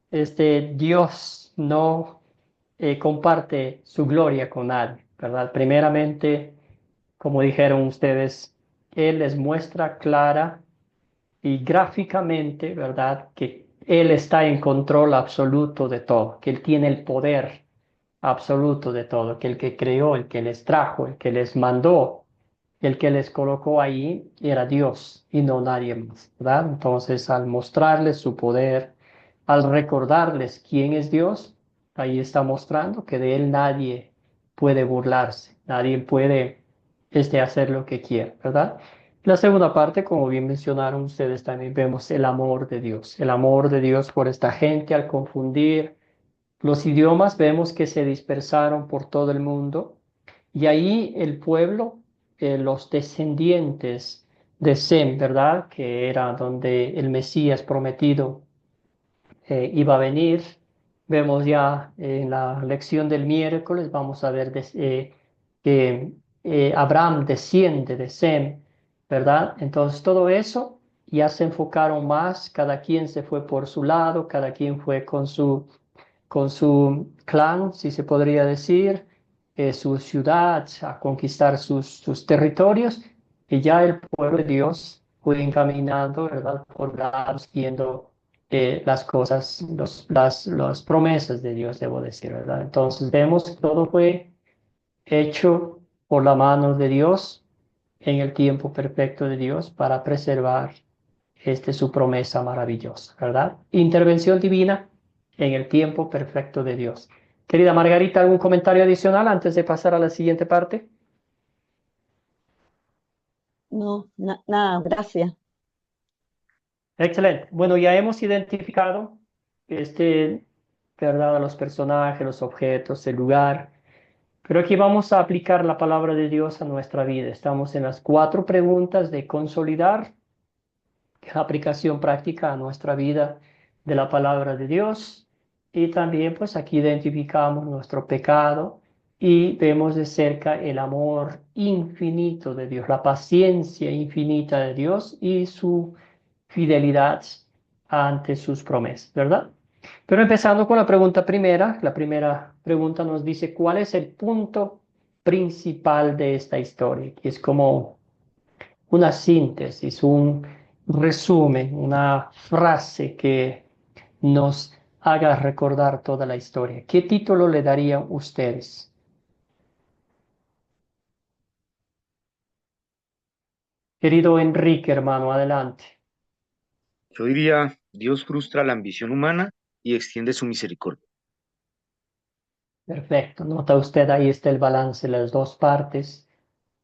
Dios no comparte su gloria con nadie, ¿verdad? Primeramente, como dijeron ustedes, Él les muestra clara y gráficamente, ¿verdad? Que Él está en control absoluto de todo, que Él tiene el poder absoluto de todo, que el que creó, el que les trajo, el que les mandó, el que les colocó ahí era Dios y no nadie más, ¿verdad? Entonces, al mostrarles su poder, al recordarles quién es Dios, ahí está mostrando que de Él nadie puede burlarse, nadie puede hacer lo que quiera, ¿verdad? La segunda parte, como bien mencionaron ustedes, también vemos el amor de Dios por esta gente al confundir los idiomas, vemos que se dispersaron por todo el mundo y ahí el pueblo, los descendientes de Sem, ¿verdad? Que era donde el Mesías prometido iba a venir. Vemos ya en la lección del miércoles, vamos a ver que Abraham desciende de Sem, ¿verdad? Entonces todo eso ya se enfocaron más, cada quien se fue por su lado, cada quien fue con su clan, si se podría decir, su ciudad, a conquistar sus territorios, y ya el pueblo de Dios fue encaminando, ¿verdad? Por lados, siguiendo las cosas, las promesas de Dios, debo decir, ¿verdad? Entonces vemos que todo fue hecho por la mano de Dios en el tiempo perfecto de Dios para preservar su promesa maravillosa, ¿verdad? Intervención divina en el tiempo perfecto de Dios. Querida Margarita, ¿algún comentario adicional antes de pasar a la siguiente parte? No, nada, gracias. Excelente. Bueno, ya hemos identificado este, ¿verdad? A los personajes, los objetos, el lugar. Pero aquí vamos a aplicar la palabra de Dios a nuestra vida. Estamos en las 4 preguntas de consolidar la aplicación práctica a nuestra vida de la palabra de Dios. Y también pues aquí identificamos nuestro pecado y vemos de cerca el amor infinito de Dios, la paciencia infinita de Dios y su fidelidad ante sus promesas, ¿verdad? Pero empezando con la pregunta primera, la primera pregunta nos dice, ¿cuál es el punto principal de esta historia? Que es como una síntesis, un resumen, una frase que nos haga recordar toda la historia. ¿Qué título le darían ustedes? Querido Enrique, hermano, adelante. Yo diría, Dios frustra la ambición humana y extiende su misericordia. Perfecto. Nota usted, ahí está el balance, las dos partes.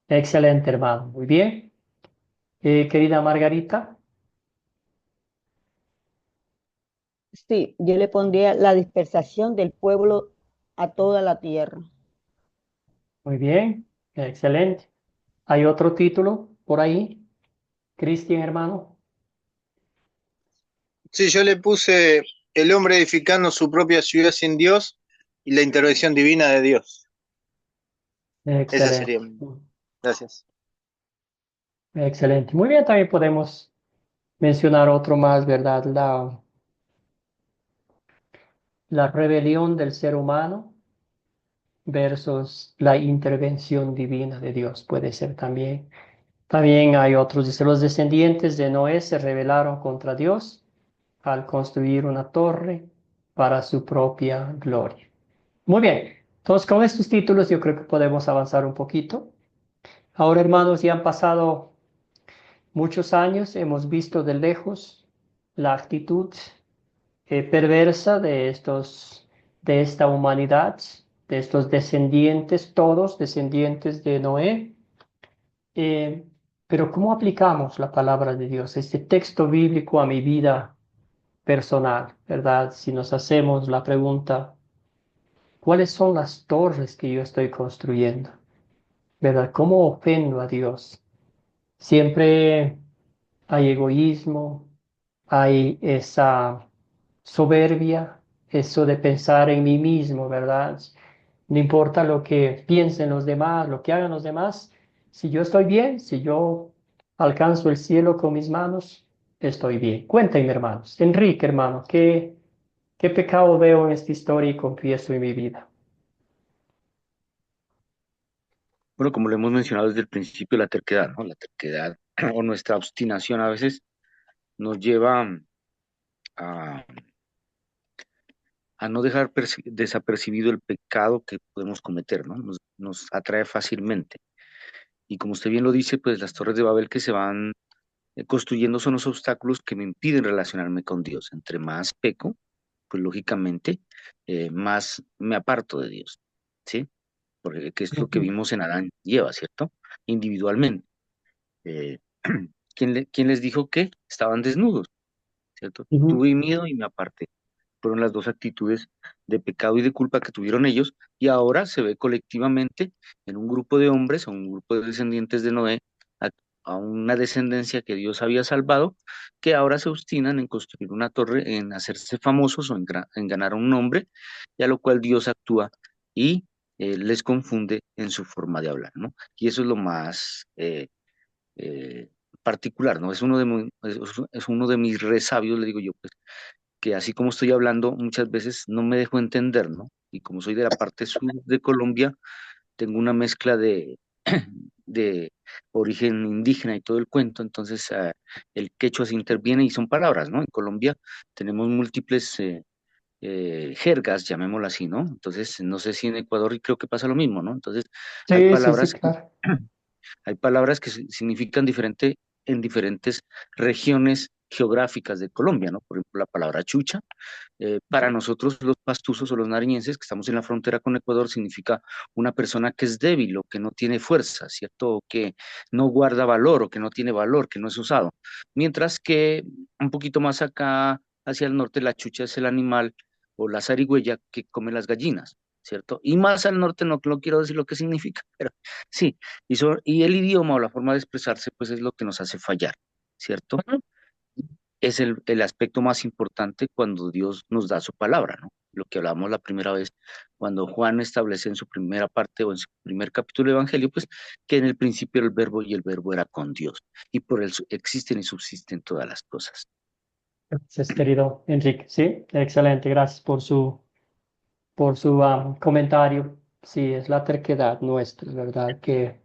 Excelente, hermano. Muy bien. Querida Margarita. Sí, yo le pondría la dispersación del pueblo a toda la tierra. Muy bien. Excelente. ¿Hay otro título por ahí? Cristian, hermano. Sí, yo le puse el hombre edificando su propia ciudad sin Dios y la intervención divina de Dios. Esa sería. Excelente. Gracias. Excelente. Muy bien, también podemos mencionar otro más, ¿verdad? La rebelión del ser humano versus la intervención divina de Dios puede ser también. También hay otros, dice, los descendientes de Noé se rebelaron contra Dios al construir una torre para su propia gloria. Muy bien, entonces con estos títulos yo creo que podemos avanzar un poquito. Ahora, hermanos, ya han pasado muchos años, hemos visto de lejos la actitud perversa de esta humanidad, de estos descendientes, todos descendientes de Noé. Eh, pero ¿cómo aplicamos la palabra de Dios, este texto bíblico a mi vida personal, verdad? Si nos hacemos la pregunta, ¿cuáles son las torres que yo estoy construyendo? ¿Verdad? ¿Cómo ofendo a Dios? Siempre hay egoísmo, hay esa soberbia, eso de pensar en mí mismo, ¿verdad? No importa lo que piensen los demás, lo que hagan los demás, si yo estoy bien, si yo alcanzo el cielo con mis manos, estoy bien. Cuéntenme, hermanos. Enrique, hermano, ¿qué pecado veo en esta historia y confieso en mi vida? Bueno, como lo hemos mencionado desde el principio, la terquedad, ¿no? La terquedad o nuestra obstinación a veces nos lleva a, a no dejar desapercibido el pecado que podemos cometer, ¿no? Nos atrae fácilmente. Y como usted bien lo dice, pues las torres de Babel que se van construyendo son los obstáculos que me impiden relacionarme con Dios. Entre más peco, pues lógicamente más me aparto de Dios, ¿sí? Porque que es lo que Ujú, vimos en Adán y Eva, ¿cierto? Individualmente. Eh, ¿quién les dijo que estaban desnudos, ¿cierto? ujú, Tuve miedo y me aparté. Fueron las dos actitudes de pecado y de culpa que tuvieron ellos, y ahora se ve colectivamente en un grupo de hombres, o un grupo de descendientes de Noé, a, a una descendencia que Dios había salvado, que ahora se obstinan en construir una torre, en hacerse famosos o en ganar un nombre, y a lo cual Dios actúa y les confunde en su forma de hablar, ¿no? Y eso es lo más eh, particular, ¿no? Es uno de mis resabios, le digo yo, pues, que así como estoy hablando, muchas veces no me dejo entender, ¿no? Y como soy de la parte sur de Colombia, tengo una mezcla de origen indígena y todo el cuento, entonces el quechua se interviene y son palabras, ¿no? En Colombia tenemos múltiples jergas, llamémoslo así, ¿no? Entonces, no sé si en Ecuador y creo que pasa lo mismo, ¿no? Entonces, hay sí, sí, sí, palabras que claro. hay palabras que significan diferente en diferentes regiones geográficas de Colombia, ¿no? Por ejemplo, la palabra chucha, para nosotros los pastusos o los nariñenses que estamos en la frontera con Ecuador significa una persona que es débil o que no tiene fuerza, ¿cierto? O que no guarda valor o que no tiene valor, que no es usado. Mientras que un poquito más acá hacia el norte la chucha es el animal o la zarigüeya que come las gallinas, ¿cierto? Y más al norte no quiero decir lo que significa, pero sí, y el idioma o la forma de expresarse pues es lo que nos hace fallar, ¿cierto? Es el aspecto más importante cuando Dios nos da su palabra, ¿no? Lo que hablamos la primera vez, cuando Juan establece en su primera parte o en su primer capítulo del Evangelio, pues que en el principio era el verbo y el verbo era con Dios, y por él existen y subsisten todas las cosas. Gracias, querido Enrique. Sí, excelente. Gracias por su comentario. Sí, es la terquedad nuestra, ¿verdad? Que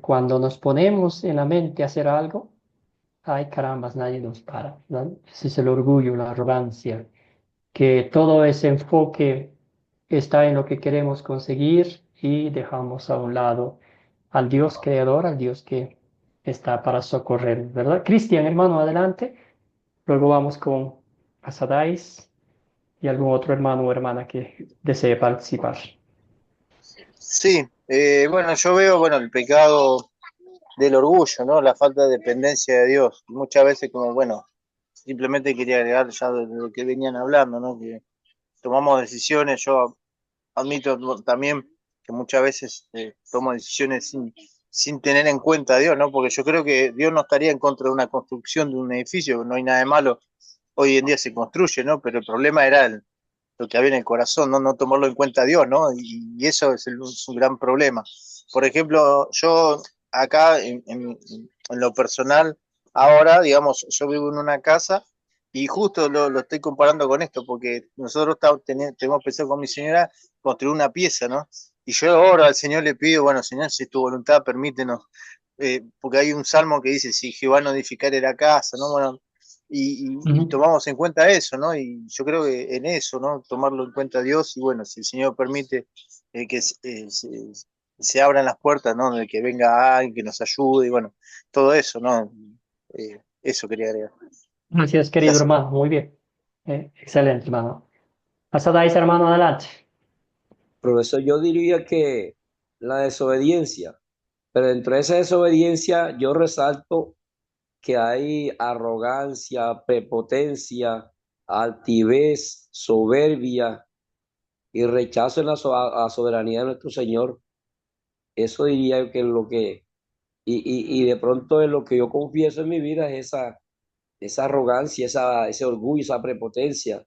cuando nos ponemos en la mente a hacer algo, ay carambas, nadie nos para, ¿no? Ese es el orgullo, la arrogancia, que todo ese enfoque está en lo que queremos conseguir y dejamos a un lado al Dios creador, al Dios que está para socorrer, ¿verdad? Cristian, hermano, adelante. Luego vamos con Asadais y algún otro hermano o hermana que desee participar. Sí, bueno, yo veo, bueno, el pecado del orgullo, ¿no? La falta de dependencia de Dios. Muchas veces como, bueno, simplemente quería agregar ya de lo que venían hablando, ¿no? Que tomamos decisiones, yo admito también que muchas veces tomo decisiones sin tener en cuenta a Dios, ¿no? Porque yo creo que Dios no estaría en contra de una construcción de un edificio, no hay nada de malo, hoy en día se construye, ¿no? Pero el problema era lo que había en el corazón, ¿no? No tomarlo en cuenta a Dios, ¿no? Y eso es un gran problema. Por ejemplo, yo acá en lo personal, ahora, digamos, yo vivo en una casa y justo lo estoy comparando con esto, porque nosotros tenemos pensado con mi señora construir una pieza, ¿no? Y yo ahora al Señor le pido, bueno, Señor, si es tu voluntad, permítenos, porque hay un salmo que dice, si Jehová no edificare la casa, ¿no? Bueno, y tomamos en cuenta eso, ¿no? Y yo creo que en eso, ¿no? Tomarlo en cuenta Dios y bueno, si el Señor permite que se abran las puertas, ¿no? De que venga alguien que nos ayude y bueno, todo eso, ¿no? Eso quería agregar. Gracias, querido Gracias. hermano. Muy bien. Excelente, hermano. Pasadais, hermano, adelante. Profesor, yo diría que la desobediencia, pero dentro de esa desobediencia yo resalto que hay arrogancia, prepotencia, altivez, soberbia y rechazo en a la soberanía de nuestro Señor. Eso diría yo que es lo que, y de pronto en lo que yo confieso en mi vida es esa arrogancia, ese orgullo, esa prepotencia,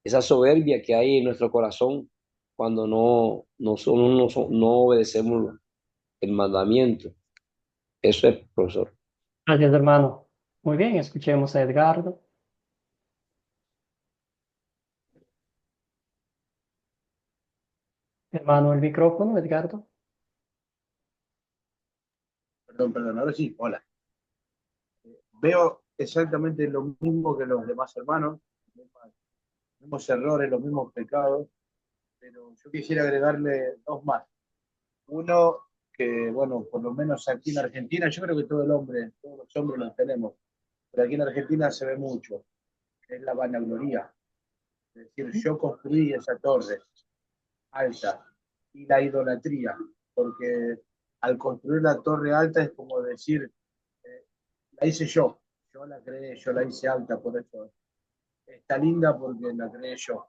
esa soberbia que hay en nuestro corazón cuando no obedecemos el mandamiento. Eso es, profesor. Gracias, hermano. Muy bien, escuchemos a Edgardo. Hermano, el micrófono, Edgardo. Perdón, ahora sí, hola. Veo exactamente lo mismo que los demás hermanos, los mismos errores, los mismos pecados, pero yo quisiera agregarle dos más. Uno, que bueno, por lo menos aquí en Argentina, yo creo que todos los hombres los tenemos, pero aquí en Argentina se ve mucho, es la vanagloria. Es decir, yo construí esa torre alta y la idolatría, porque al construir la torre alta es como decir, la hice yo la creé, yo la hice alta, por eso está linda porque la creé yo.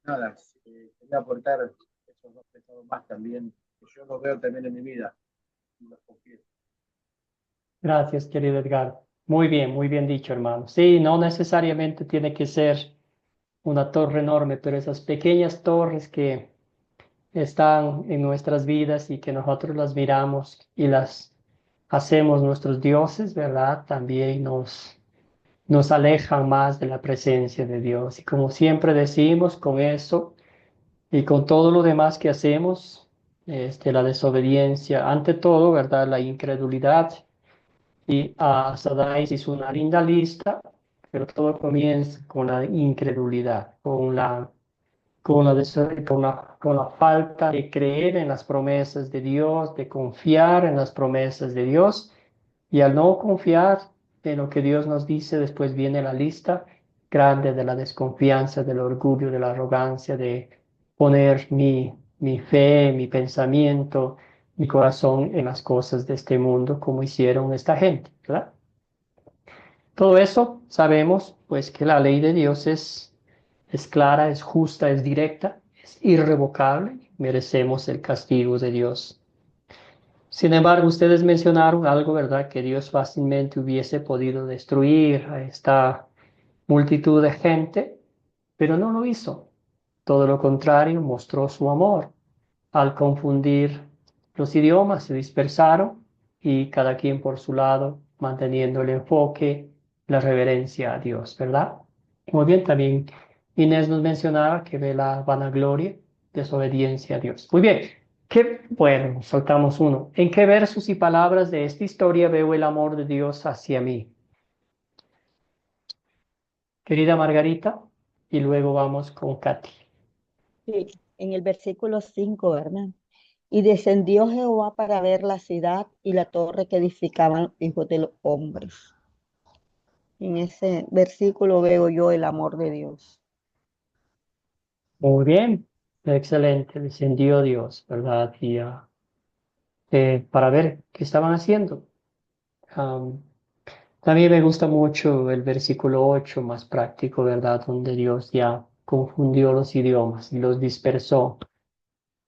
Nada, quería aportar esos dos pecados más también, que yo los veo también en mi vida, y los confieso. Gracias, querido Edgardo. Muy bien dicho, hermano. Sí, no necesariamente tiene que ser una torre enorme, pero esas pequeñas torres que están en nuestras vidas y que nosotros las miramos y las hacemos nuestros dioses, ¿verdad? También nos alejan más de la presencia de Dios. Y como siempre decimos, con eso y con todo lo demás que hacemos, la desobediencia, ante todo, ¿verdad? La incredulidad. Y Sadais hizo una linda lista, pero todo comienza con la incredulidad, con la falta de creer en las promesas de Dios, de confiar en las promesas de Dios. Y al no confiar en lo que Dios nos dice, después viene la lista grande de la desconfianza, del orgullo, de la arrogancia, de poner mi fe, mi pensamiento, mi corazón en las cosas de este mundo, como hicieron esta gente, ¿verdad? Todo eso sabemos, pues, que la ley de Dios es clara, es justa, es directa, es irrevocable. Merecemos el castigo de Dios. Sin embargo, ustedes mencionaron algo, ¿verdad? Que Dios fácilmente hubiese podido destruir a esta multitud de gente, pero no lo hizo. Todo lo contrario, mostró su amor. Al confundir los idiomas, se dispersaron y cada quien por su lado, manteniendo el enfoque, la reverencia a Dios, ¿verdad? Muy bien, también Inés nos mencionaba que ve la vanagloria, desobediencia a Dios. Muy bien, bueno, soltamos uno. ¿En qué versos y palabras de esta historia veo el amor de Dios hacia mí? Querida Margarita, y luego vamos con Katy. Sí, en el versículo 5, ¿verdad? Y descendió Jehová para ver la ciudad y la torre que edificaban hijos de los hombres. En ese versículo veo yo el amor de Dios. Muy bien, excelente, descendió Dios, ¿verdad? Y para ver qué estaban haciendo. Am, También me gusta mucho el versículo 8 más práctico, ¿verdad? Donde Dios ya confundió los idiomas y los dispersó.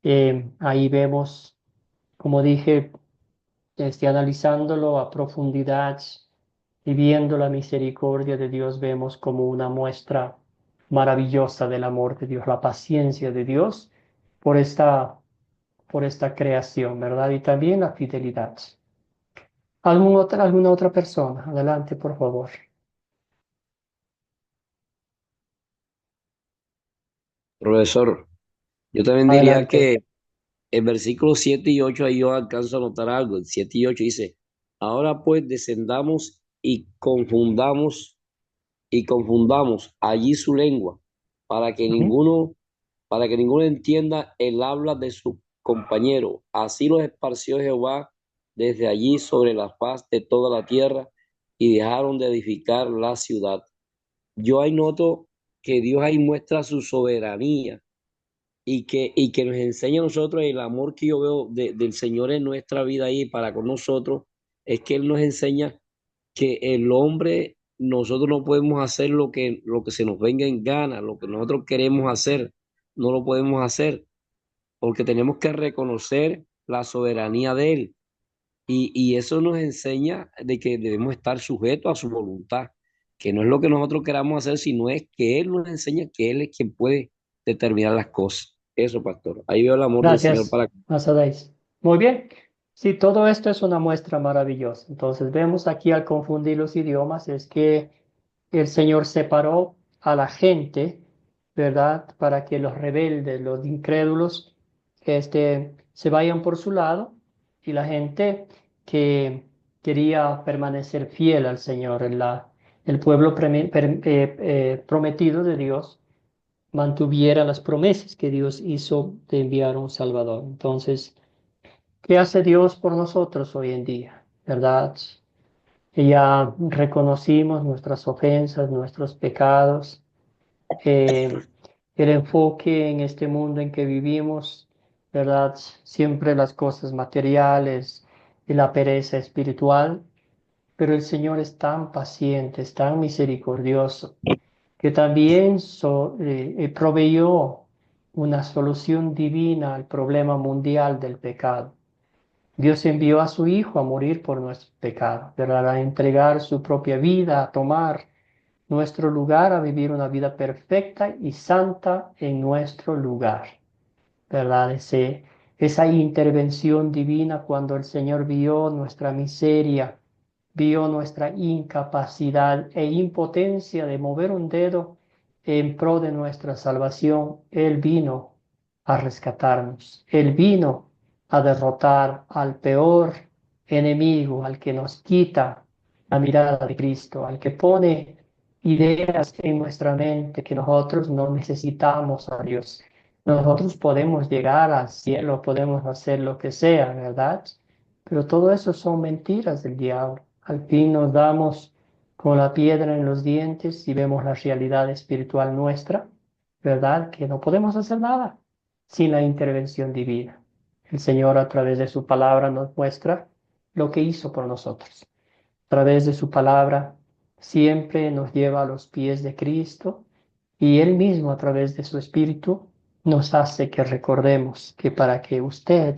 Ahí vemos, como dije, analizándolo a profundidad y viendo la misericordia de Dios, vemos como una muestra maravillosa del amor de Dios, la paciencia de Dios por por esta creación, ¿verdad? Y también la fidelidad. ¿Alguna otra persona? Adelante, por favor. Profesor, yo también diría Adelante. que el versículo 7 y 8 ahí yo alcanzo a notar algo. El 7 y 8 dice, ahora pues descendamos y confundamos y confundamos allí su lengua, para que Ujú. ninguno entienda el habla de su compañero. Así los esparció Jehová desde allí sobre la faz de toda la tierra y dejaron de edificar la ciudad. Yo ahí noto que Dios ahí muestra su soberanía y que nos enseña a nosotros el amor que yo veo del Señor en nuestra vida ahí para con nosotros, es que Él nos enseña que el hombre, nosotros no podemos hacer lo que se nos venga en gana, lo que nosotros queremos hacer, no lo podemos hacer, porque tenemos que reconocer la soberanía de Él. Y eso nos enseña de que debemos estar sujetos a su voluntad, que no es lo que nosotros queramos hacer, sino es que Él nos enseña que Él es quien puede determinar las cosas. Eso, pastor. Ahí veo el amor del Señor Gracias, para... Asadais. Muy bien. Sí, todo esto es una muestra maravillosa. Entonces vemos aquí al confundir los idiomas es que el Señor separó a la gente, ¿verdad? Para que los rebeldes, los incrédulos, se vayan por su lado y la gente que quería permanecer fiel al Señor, el pueblo prometido de Dios, mantuviera las promesas que Dios hizo de enviar un Salvador. Entonces, ¿qué hace Dios por nosotros hoy en día? ¿Verdad? Que ya reconocimos nuestras ofensas, nuestros pecados, eh, el enfoque en este mundo en que vivimos, ¿verdad? Siempre las cosas materiales y la pereza espiritual, pero el Señor es tan paciente, es tan misericordioso, que también proveyó una solución divina al problema mundial del pecado. Dios envió a su Hijo a morir por nuestro pecado, ¿verdad? A entregar su propia vida, a tomar nuestro lugar, a vivir una vida perfecta y santa en nuestro lugar, ¿verdad? Esa intervención divina cuando el Señor vio nuestra miseria, vio nuestra incapacidad e impotencia de mover un dedo en pro de nuestra salvación. Él vino a rescatarnos. Él vino a derrotar al peor enemigo, al que nos quita la mirada de Cristo, al que pone ideas en nuestra mente que nosotros no necesitamos a Dios. Nosotros podemos llegar al cielo, podemos hacer lo que sea, ¿verdad? Pero todo eso son mentiras del diablo. Al fin nos damos con la piedra en los dientes y vemos la realidad espiritual nuestra, ¿verdad? Que no podemos hacer nada sin la intervención divina. El Señor a través de su palabra nos muestra lo que hizo por nosotros. A través de su palabra siempre nos lleva a los pies de Cristo y Él mismo a través de su Espíritu nos hace que recordemos que para que usted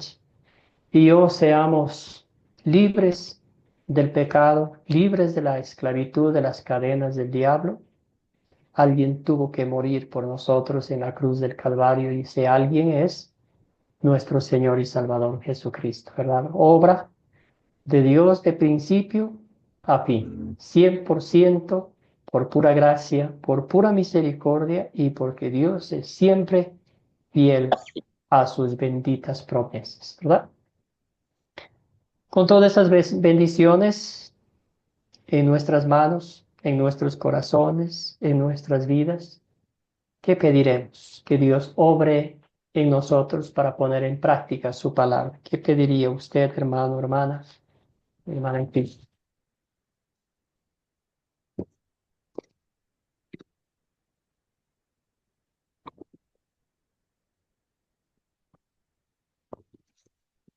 y yo seamos libres del pecado, libres de la esclavitud, de las cadenas del diablo, alguien tuvo que morir por nosotros en la cruz del Calvario y ese alguien es nuestro Señor y Salvador Jesucristo, ¿verdad? Obra de Dios de principio a fin, 100% por pura gracia, por pura misericordia y porque Dios es siempre fiel a sus benditas promesas, ¿verdad? Con todas esas bendiciones en nuestras manos, en nuestros corazones, en nuestras vidas, ¿qué pediremos? Que Dios obre en nosotros para poner en práctica su palabra. ¿Qué pediría usted, hermano, hermana en Cristo?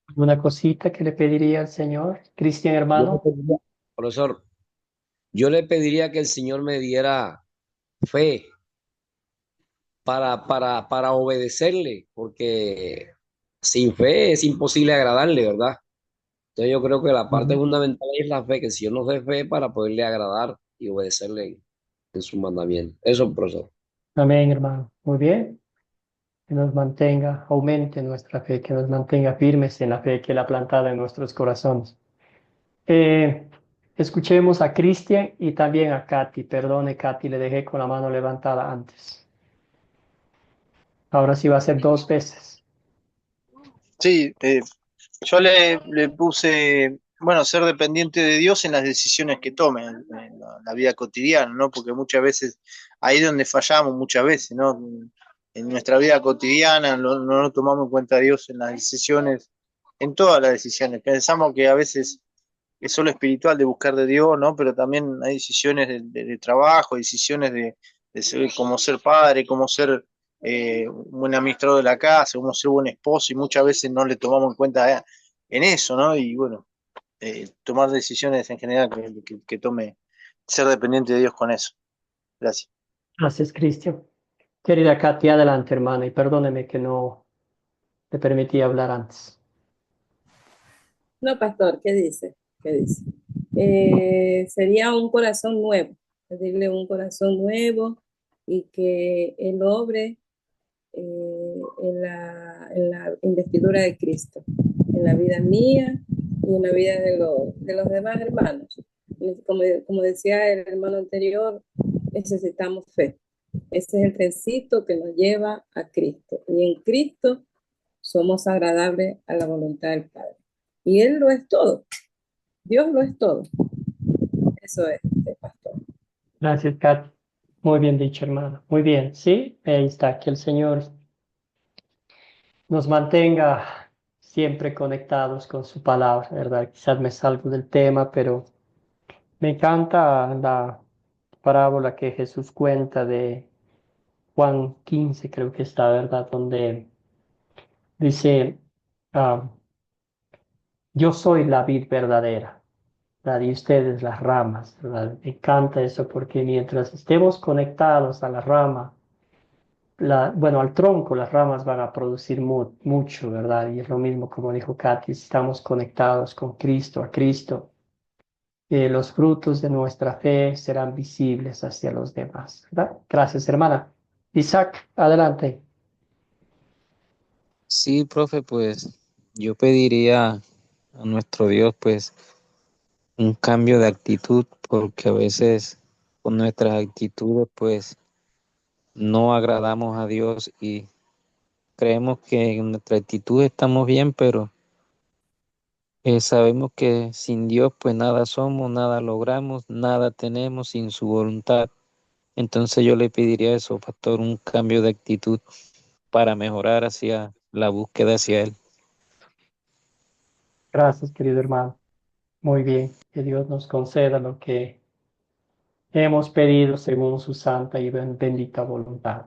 ¿Alguna cosita que le pediría al Señor? Cristian, Yo le hermano. pediría, profesor, yo le pediría que el Señor me diera fe para obedecerle, porque sin fe es imposible agradarle, ¿verdad? Entonces yo creo que la parte Ujú. fundamental es la fe, que el Señor nos dé fe para poderle agradar y obedecerle en su mandamiento. Eso, profesor. Amén, hermano. Muy bien. Que nos mantenga, aumente nuestra fe, que nos mantenga firmes en la fe que Él ha plantado en nuestros corazones. Eh, Escuchemos a Cristian y también a Katy. Perdone, Katy, le dejé con la mano levantada antes. Ahora sí va a ser dos veces. Sí, yo le puse bueno, ser dependiente de Dios en las decisiones que tome en la vida cotidiana, ¿no? Porque muchas veces, ahí es donde fallamos muchas veces, ¿no? En nuestra vida cotidiana no tomamos en cuenta a Dios en las decisiones, en todas las decisiones. Pensamos que a veces es solo espiritual de buscar de Dios, ¿no? Pero también hay decisiones de trabajo, decisiones de ser, como ser padre, como ser un buen administrador de la casa, como ser buen esposo, y muchas veces no le tomamos en cuenta en eso, ¿no? Y bueno, tomar decisiones en general que tome, ser dependiente de Dios con eso. Gracias. Gracias, Cristian. Querida Katy, adelante, hermana, y perdóneme que no te permití hablar antes. No, pastor, ¿qué dice? ¿Qué dice? Sería un corazón nuevo, pedirle un corazón nuevo y que Él obre en la investidura de Cristo, en la vida mía y en la vida de los demás hermanos. Como decía el hermano anterior, necesitamos fe. Ese es el trencito que nos lleva a Cristo. Y en Cristo somos agradables a la voluntad del Padre. Y Él lo es todo. Dios lo es todo. Eso es, pastor. Gracias, Katy. Muy bien dicho, hermano. Muy bien, sí, ahí está, que el Señor nos mantenga siempre conectados con su palabra, ¿verdad? Quizás me salgo del tema, pero me encanta la parábola que Jesús cuenta de Juan 15, creo que está, ¿verdad? Donde dice, ah, yo soy la vid verdadera, ¿verdad? Y ustedes las ramas, ¿verdad? Me encanta eso porque mientras estemos conectados a la rama, bueno, al tronco, las ramas van a producir mucho, ¿verdad? Y es lo mismo como dijo Katy, si estamos conectados con Cristo, a Cristo, los frutos de nuestra fe serán visibles hacia los demás, ¿verdad? Gracias, hermana. Isaac, adelante. Sí, profe, pues yo pediría a nuestro Dios pues un cambio de actitud porque a veces con nuestras actitudes pues no agradamos a Dios y creemos que en nuestra actitud estamos bien, pero sabemos que sin Dios pues nada somos, nada logramos, nada tenemos sin su voluntad. Entonces yo le pediría eso, pastor, un cambio de actitud para mejorar hacia la búsqueda hacia Él. Gracias, querido hermano. Muy bien, que Dios nos conceda lo que hemos pedido según su santa y bendita voluntad.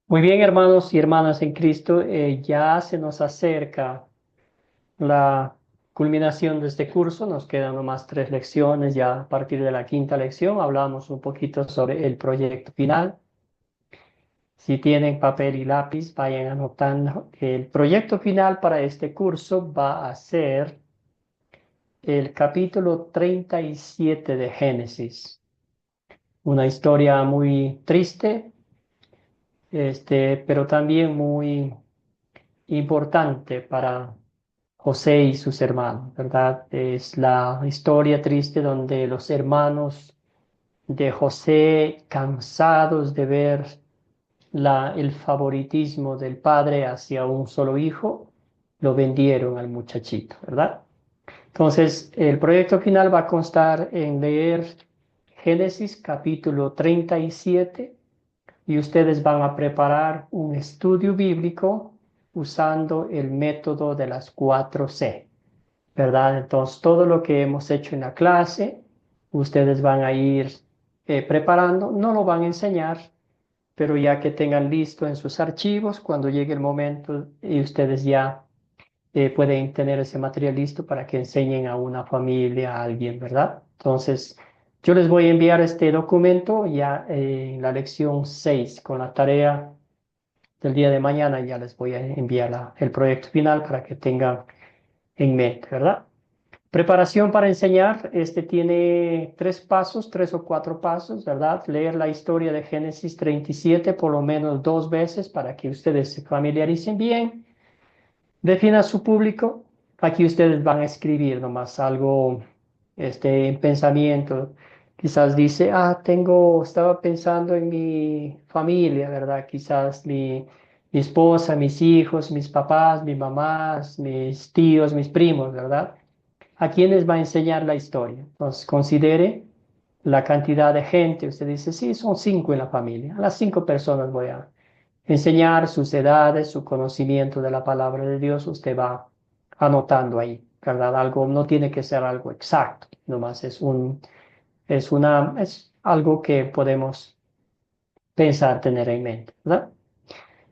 Muy bien, hermanos y hermanas en Cristo, ya se nos acerca la culminación de este curso. Nos quedan nomás 3 lecciones. Ya a partir de la quinta lección hablamos un poquito sobre el proyecto final. Si tienen papel y lápiz, vayan anotando. El proyecto final para este curso va a ser el capítulo 37 de Génesis. Una historia muy triste, pero también muy importante para José y sus hermanos, ¿verdad? Es la historia triste donde los hermanos de José, cansados de ver el favoritismo del padre hacia un solo hijo, lo vendieron al muchachito, ¿verdad? Entonces, el proyecto final va a constar en leer Génesis capítulo 37 y ustedes van a preparar un estudio bíblico usando el método de las 4C, ¿verdad? Entonces, todo lo que hemos hecho en la clase, ustedes van a ir preparando, no lo van a enseñar, pero ya que tengan listo en sus archivos, cuando llegue el momento y ustedes ya pueden tener ese material listo para que enseñen a una familia, a alguien, ¿verdad? Entonces, yo les voy a enviar este documento ya en la lección 6 con la tarea del día de mañana. Ya les voy a enviar el proyecto final para que tengan en mente, ¿verdad? Preparación para enseñar, tiene 3 pasos, 3 o 4 pasos, ¿verdad? Leer la historia de Génesis 37 por lo menos 2 veces para que ustedes se familiaricen bien. Defina su público. Aquí ustedes van a escribir nomás algo, en pensamiento. Quizás dice, estaba pensando en mi familia, ¿verdad? Quizás mi esposa, mis hijos, mis papás, mis mamás, mis tíos, mis primos, ¿verdad? ¿A quiénes va a enseñar la historia? Entonces, considere la cantidad de gente. Usted dice, sí, son 5 en la familia. A las 5 personas voy a enseñar sus edades, su conocimiento de la palabra de Dios. Usted va anotando ahí, ¿verdad? Algo no tiene que ser algo exacto, nomás es algo que podemos pensar, tener en mente, ¿verdad?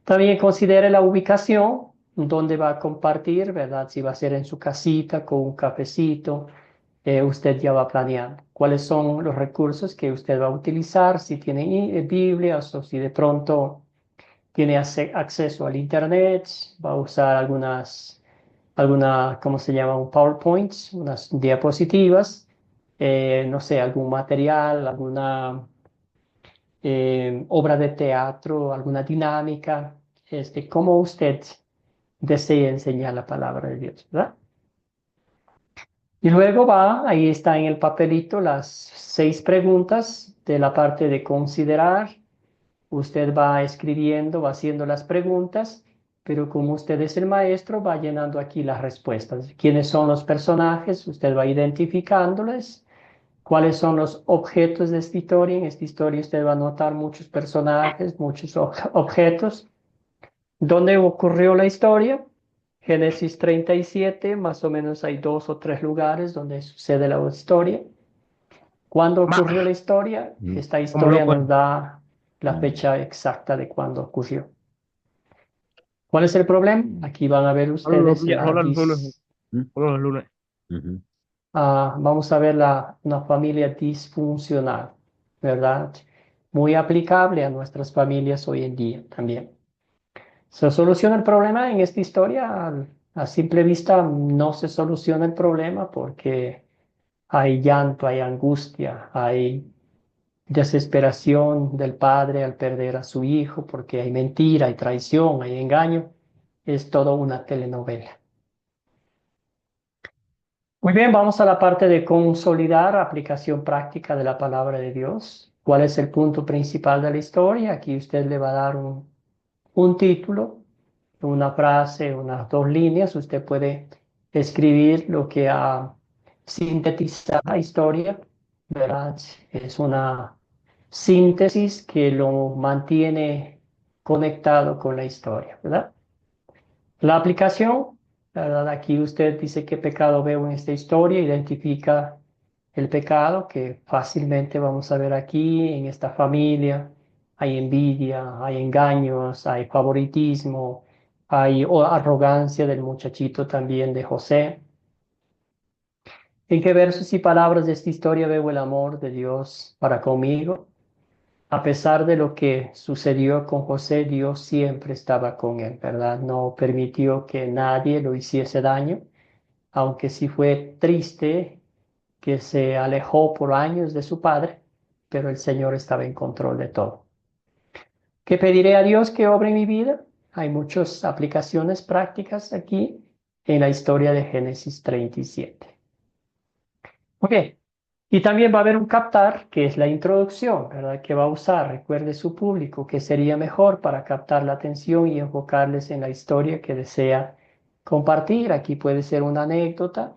También considere la ubicación, donde va a compartir, ¿verdad? Si va a ser en su casita con un cafecito, usted ya va planeando cuáles son los recursos que usted va a utilizar, si tiene Biblias o si de pronto tiene acceso al Internet, va a usar ¿cómo se llama? Un PowerPoint, unas diapositivas, no sé, algún material, alguna obra de teatro, alguna dinámica, cómo usted desea enseñar la palabra de Dios, ¿verdad? Y luego ahí está en el papelito las 6 preguntas de la parte de considerar. Usted va escribiendo, va haciendo las preguntas, pero como usted es el maestro, va llenando aquí las respuestas. ¿Quiénes son los personajes? Usted va identificándoles. ¿Cuáles son los objetos de esta historia? En esta historia usted va a notar muchos personajes, muchos objetos. ¿Dónde ocurrió la historia? Génesis 37, más o menos hay 2 o 3 lugares donde sucede la historia. ¿Cuándo ocurrió la historia? Esta historia nos da la fecha exacta de cuándo ocurrió. ¿Cuál es el problema? Aquí van a ver ustedes vamos a ver una familia disfuncional, ¿verdad? Muy aplicable a nuestras familias hoy en día también. ¿Se soluciona el problema en esta historia? A simple vista no se soluciona el problema porque hay llanto, hay angustia, hay desesperación del padre al perder a su hijo porque hay mentira, hay traición, hay engaño. Es todo una telenovela. Muy bien, vamos a la parte de consolidar aplicación práctica de la palabra de Dios. ¿Cuál es el punto principal de la historia? Aquí usted le va a dar un título, una frase, unas 2 líneas. Usted puede escribir lo que ha sintetizado la historia, ¿verdad? Es una síntesis que lo mantiene conectado con la historia, ¿verdad? La aplicación, ¿verdad? Aquí usted dice qué pecado veo en esta historia, identifica el pecado que fácilmente vamos a ver aquí en esta familia. Hay envidia, hay engaños, hay favoritismo, hay arrogancia del muchachito también de José. ¿En qué versos y palabras de esta historia veo el amor de Dios para conmigo? A pesar de lo que sucedió con José, Dios siempre estaba con él, ¿verdad? No permitió que nadie lo hiciese daño, aunque sí fue triste que se alejó por años de su padre, pero el Señor estaba en control de todo. ¿Qué pediré a Dios que obre en mi vida? Hay muchas aplicaciones prácticas aquí en la historia de Génesis 37. Ok, y también va a haber un captar, que es la introducción, ¿verdad? Que va a usar, recuerde su público, que sería mejor para captar la atención y enfocarles en la historia que desea compartir. Aquí puede ser una anécdota,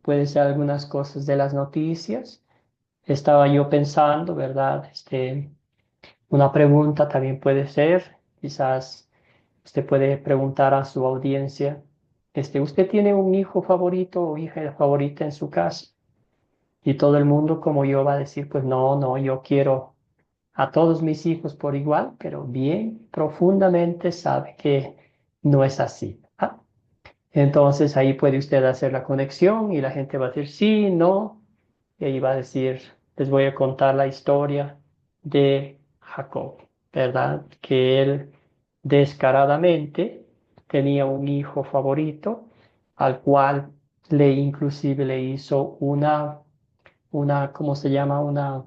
puede ser algunas cosas de las noticias. Estaba yo pensando, ¿verdad? Una pregunta también puede ser, quizás usted puede preguntar a su audiencia, ¿usted tiene un hijo favorito o hija favorita en su casa? Y todo el mundo como yo va a decir, pues no, no, yo quiero a todos mis hijos por igual, pero bien profundamente sabe que no es así. Entonces ahí puede usted hacer la conexión y la gente va a decir sí, no, y ahí va a decir, les voy a contar la historia de Jacob, ¿verdad? Que él descaradamente tenía un hijo favorito al cual inclusive le hizo ¿cómo se llama?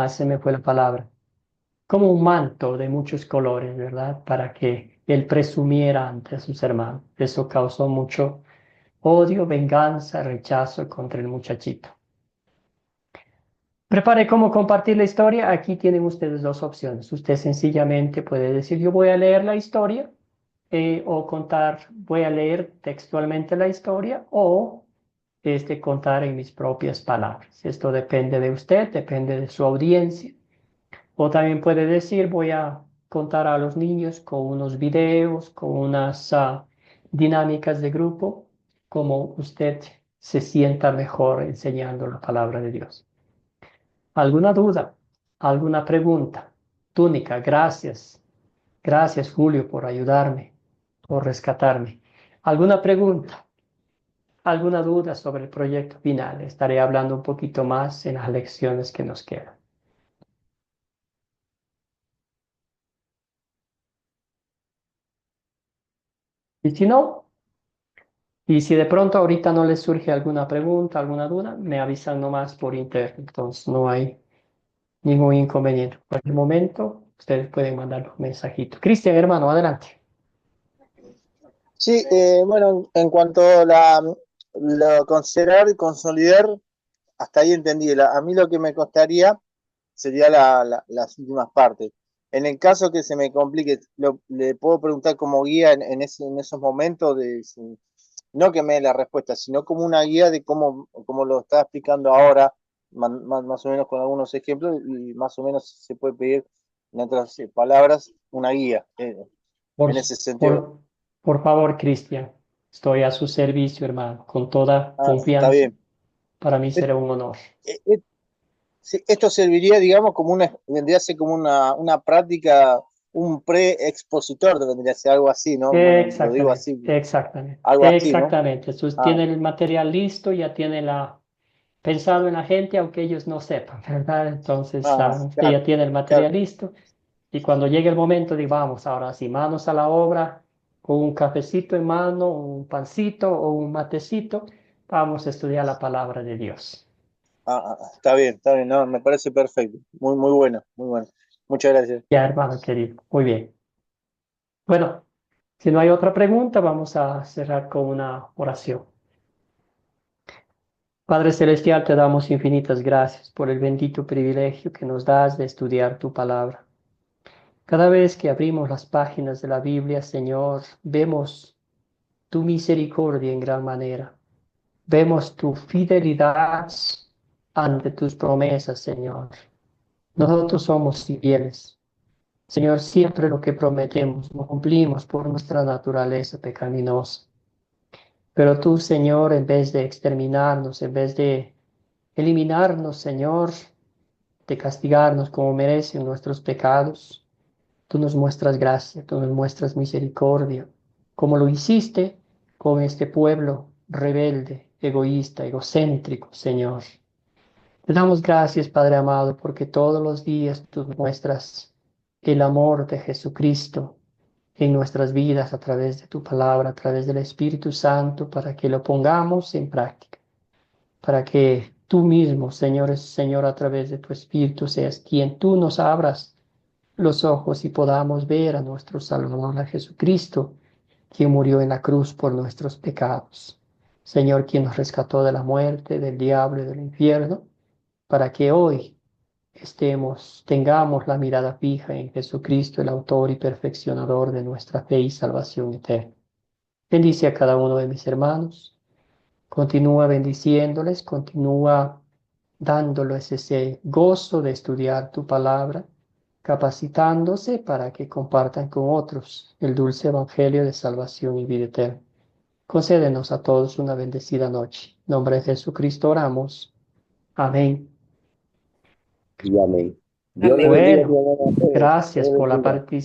Se me fue la palabra, como un manto de muchos colores, ¿verdad? Para que él presumiera ante sus hermanos. Eso causó mucho odio, venganza, rechazo contra el muchachito. Prepare cómo compartir la historia. Aquí tienen ustedes dos opciones. Usted sencillamente puede decir, yo voy a leer la historia o contar, voy a leer textualmente la historia o contar en mis propias palabras. Esto depende de usted, depende de su audiencia. O también puede decir, voy a contar a los niños con unos videos, con unas dinámicas de grupo, como usted se sienta mejor enseñando la palabra de Dios. ¿Alguna duda? ¿Alguna pregunta? Túnica, gracias. Gracias, Julio, por ayudarme, por rescatarme. ¿Alguna pregunta? ¿Alguna duda sobre el proyecto final? Estaré hablando un poquito más en las lecciones que nos quedan. Y si no, y si de pronto ahorita no les surge alguna pregunta, alguna duda, me avisan nomás por interno. Entonces no hay ningún inconveniente. Por el momento, ustedes pueden mandar un mensajito. Cristian, hermano, adelante. Sí, bueno, en cuanto a lo considerar y consolidar, hasta ahí entendí. A mí lo que me costaría sería las últimas partes. En el caso que se me complique, le puedo preguntar como guía en esos momentos, no que me dé la respuesta, sino como una guía de cómo lo está explicando ahora, más o menos con algunos ejemplos, y más o menos se puede pedir, en otras palabras, una guía Por, en ese sentido. por favor, Cristian, estoy a su servicio, hermano, con toda Está confianza. bien. Para mí será un honor. Sí, esto serviría, digamos, vendría a ser como una práctica, un pre-expositor, vendría a ser algo así, ¿no? Bueno, lo digo Exactamente, así, exactamente, algo así, ¿no? exactamente. Entonces Ah, tiene el material listo, ya tiene pensado en la gente, aunque ellos no sepan, ¿verdad? Entonces usted claro, ya tiene el claro. material listo y cuando llegue el momento, digo, vamos, ahora sí, manos a la obra, con un cafecito en mano, un pancito o un matecito, vamos a estudiar la palabra de Dios. Está bien, no, me parece perfecto. Muy, muy bueno, muy bueno. Muchas gracias. Ya, hermano querido, muy bien. Bueno, si no hay otra pregunta, vamos a cerrar con una oración. Padre Celestial, te damos infinitas gracias por el bendito privilegio que nos das de estudiar tu palabra. Cada vez que abrimos las páginas de la Biblia, Señor, vemos tu misericordia en gran manera. Vemos tu fidelidad ante tus promesas, Señor. Nosotros somos infieles. Señor, siempre lo que prometemos lo cumplimos por nuestra naturaleza pecaminosa. Pero tú, Señor, en vez de exterminarnos, en vez de eliminarnos, Señor, de castigarnos como merecen nuestros pecados, tú nos muestras gracia, tú nos muestras misericordia, como lo hiciste con este pueblo rebelde, egoísta, egocéntrico, Señor. Te damos gracias, Padre amado, porque todos los días tú muestras el amor de Jesucristo en nuestras vidas a través de tu palabra, a través del Espíritu Santo, para que lo pongamos en práctica, para que tú mismo, Señor, Señor, a través de tu Espíritu, seas quien tú nos abras los ojos y podamos ver a nuestro Salvador, a Jesucristo, quien murió en la cruz por nuestros pecados. Señor, quien nos rescató de la muerte, del diablo y del infierno, para que hoy tengamos la mirada fija en Jesucristo, el autor y perfeccionador de nuestra fe y salvación eterna. Bendice a cada uno de mis hermanos, continúa bendiciéndoles, continúa dándoles ese gozo de estudiar tu palabra, capacitándose para que compartan con otros el dulce evangelio de salvación y vida eterna. Concédenos a todos una bendecida noche. En nombre de Jesucristo oramos. Amén. Y amén. Dios le bendiga, mi Bueno, hermano, a todos. gracias Dios le por la bendiga. participación.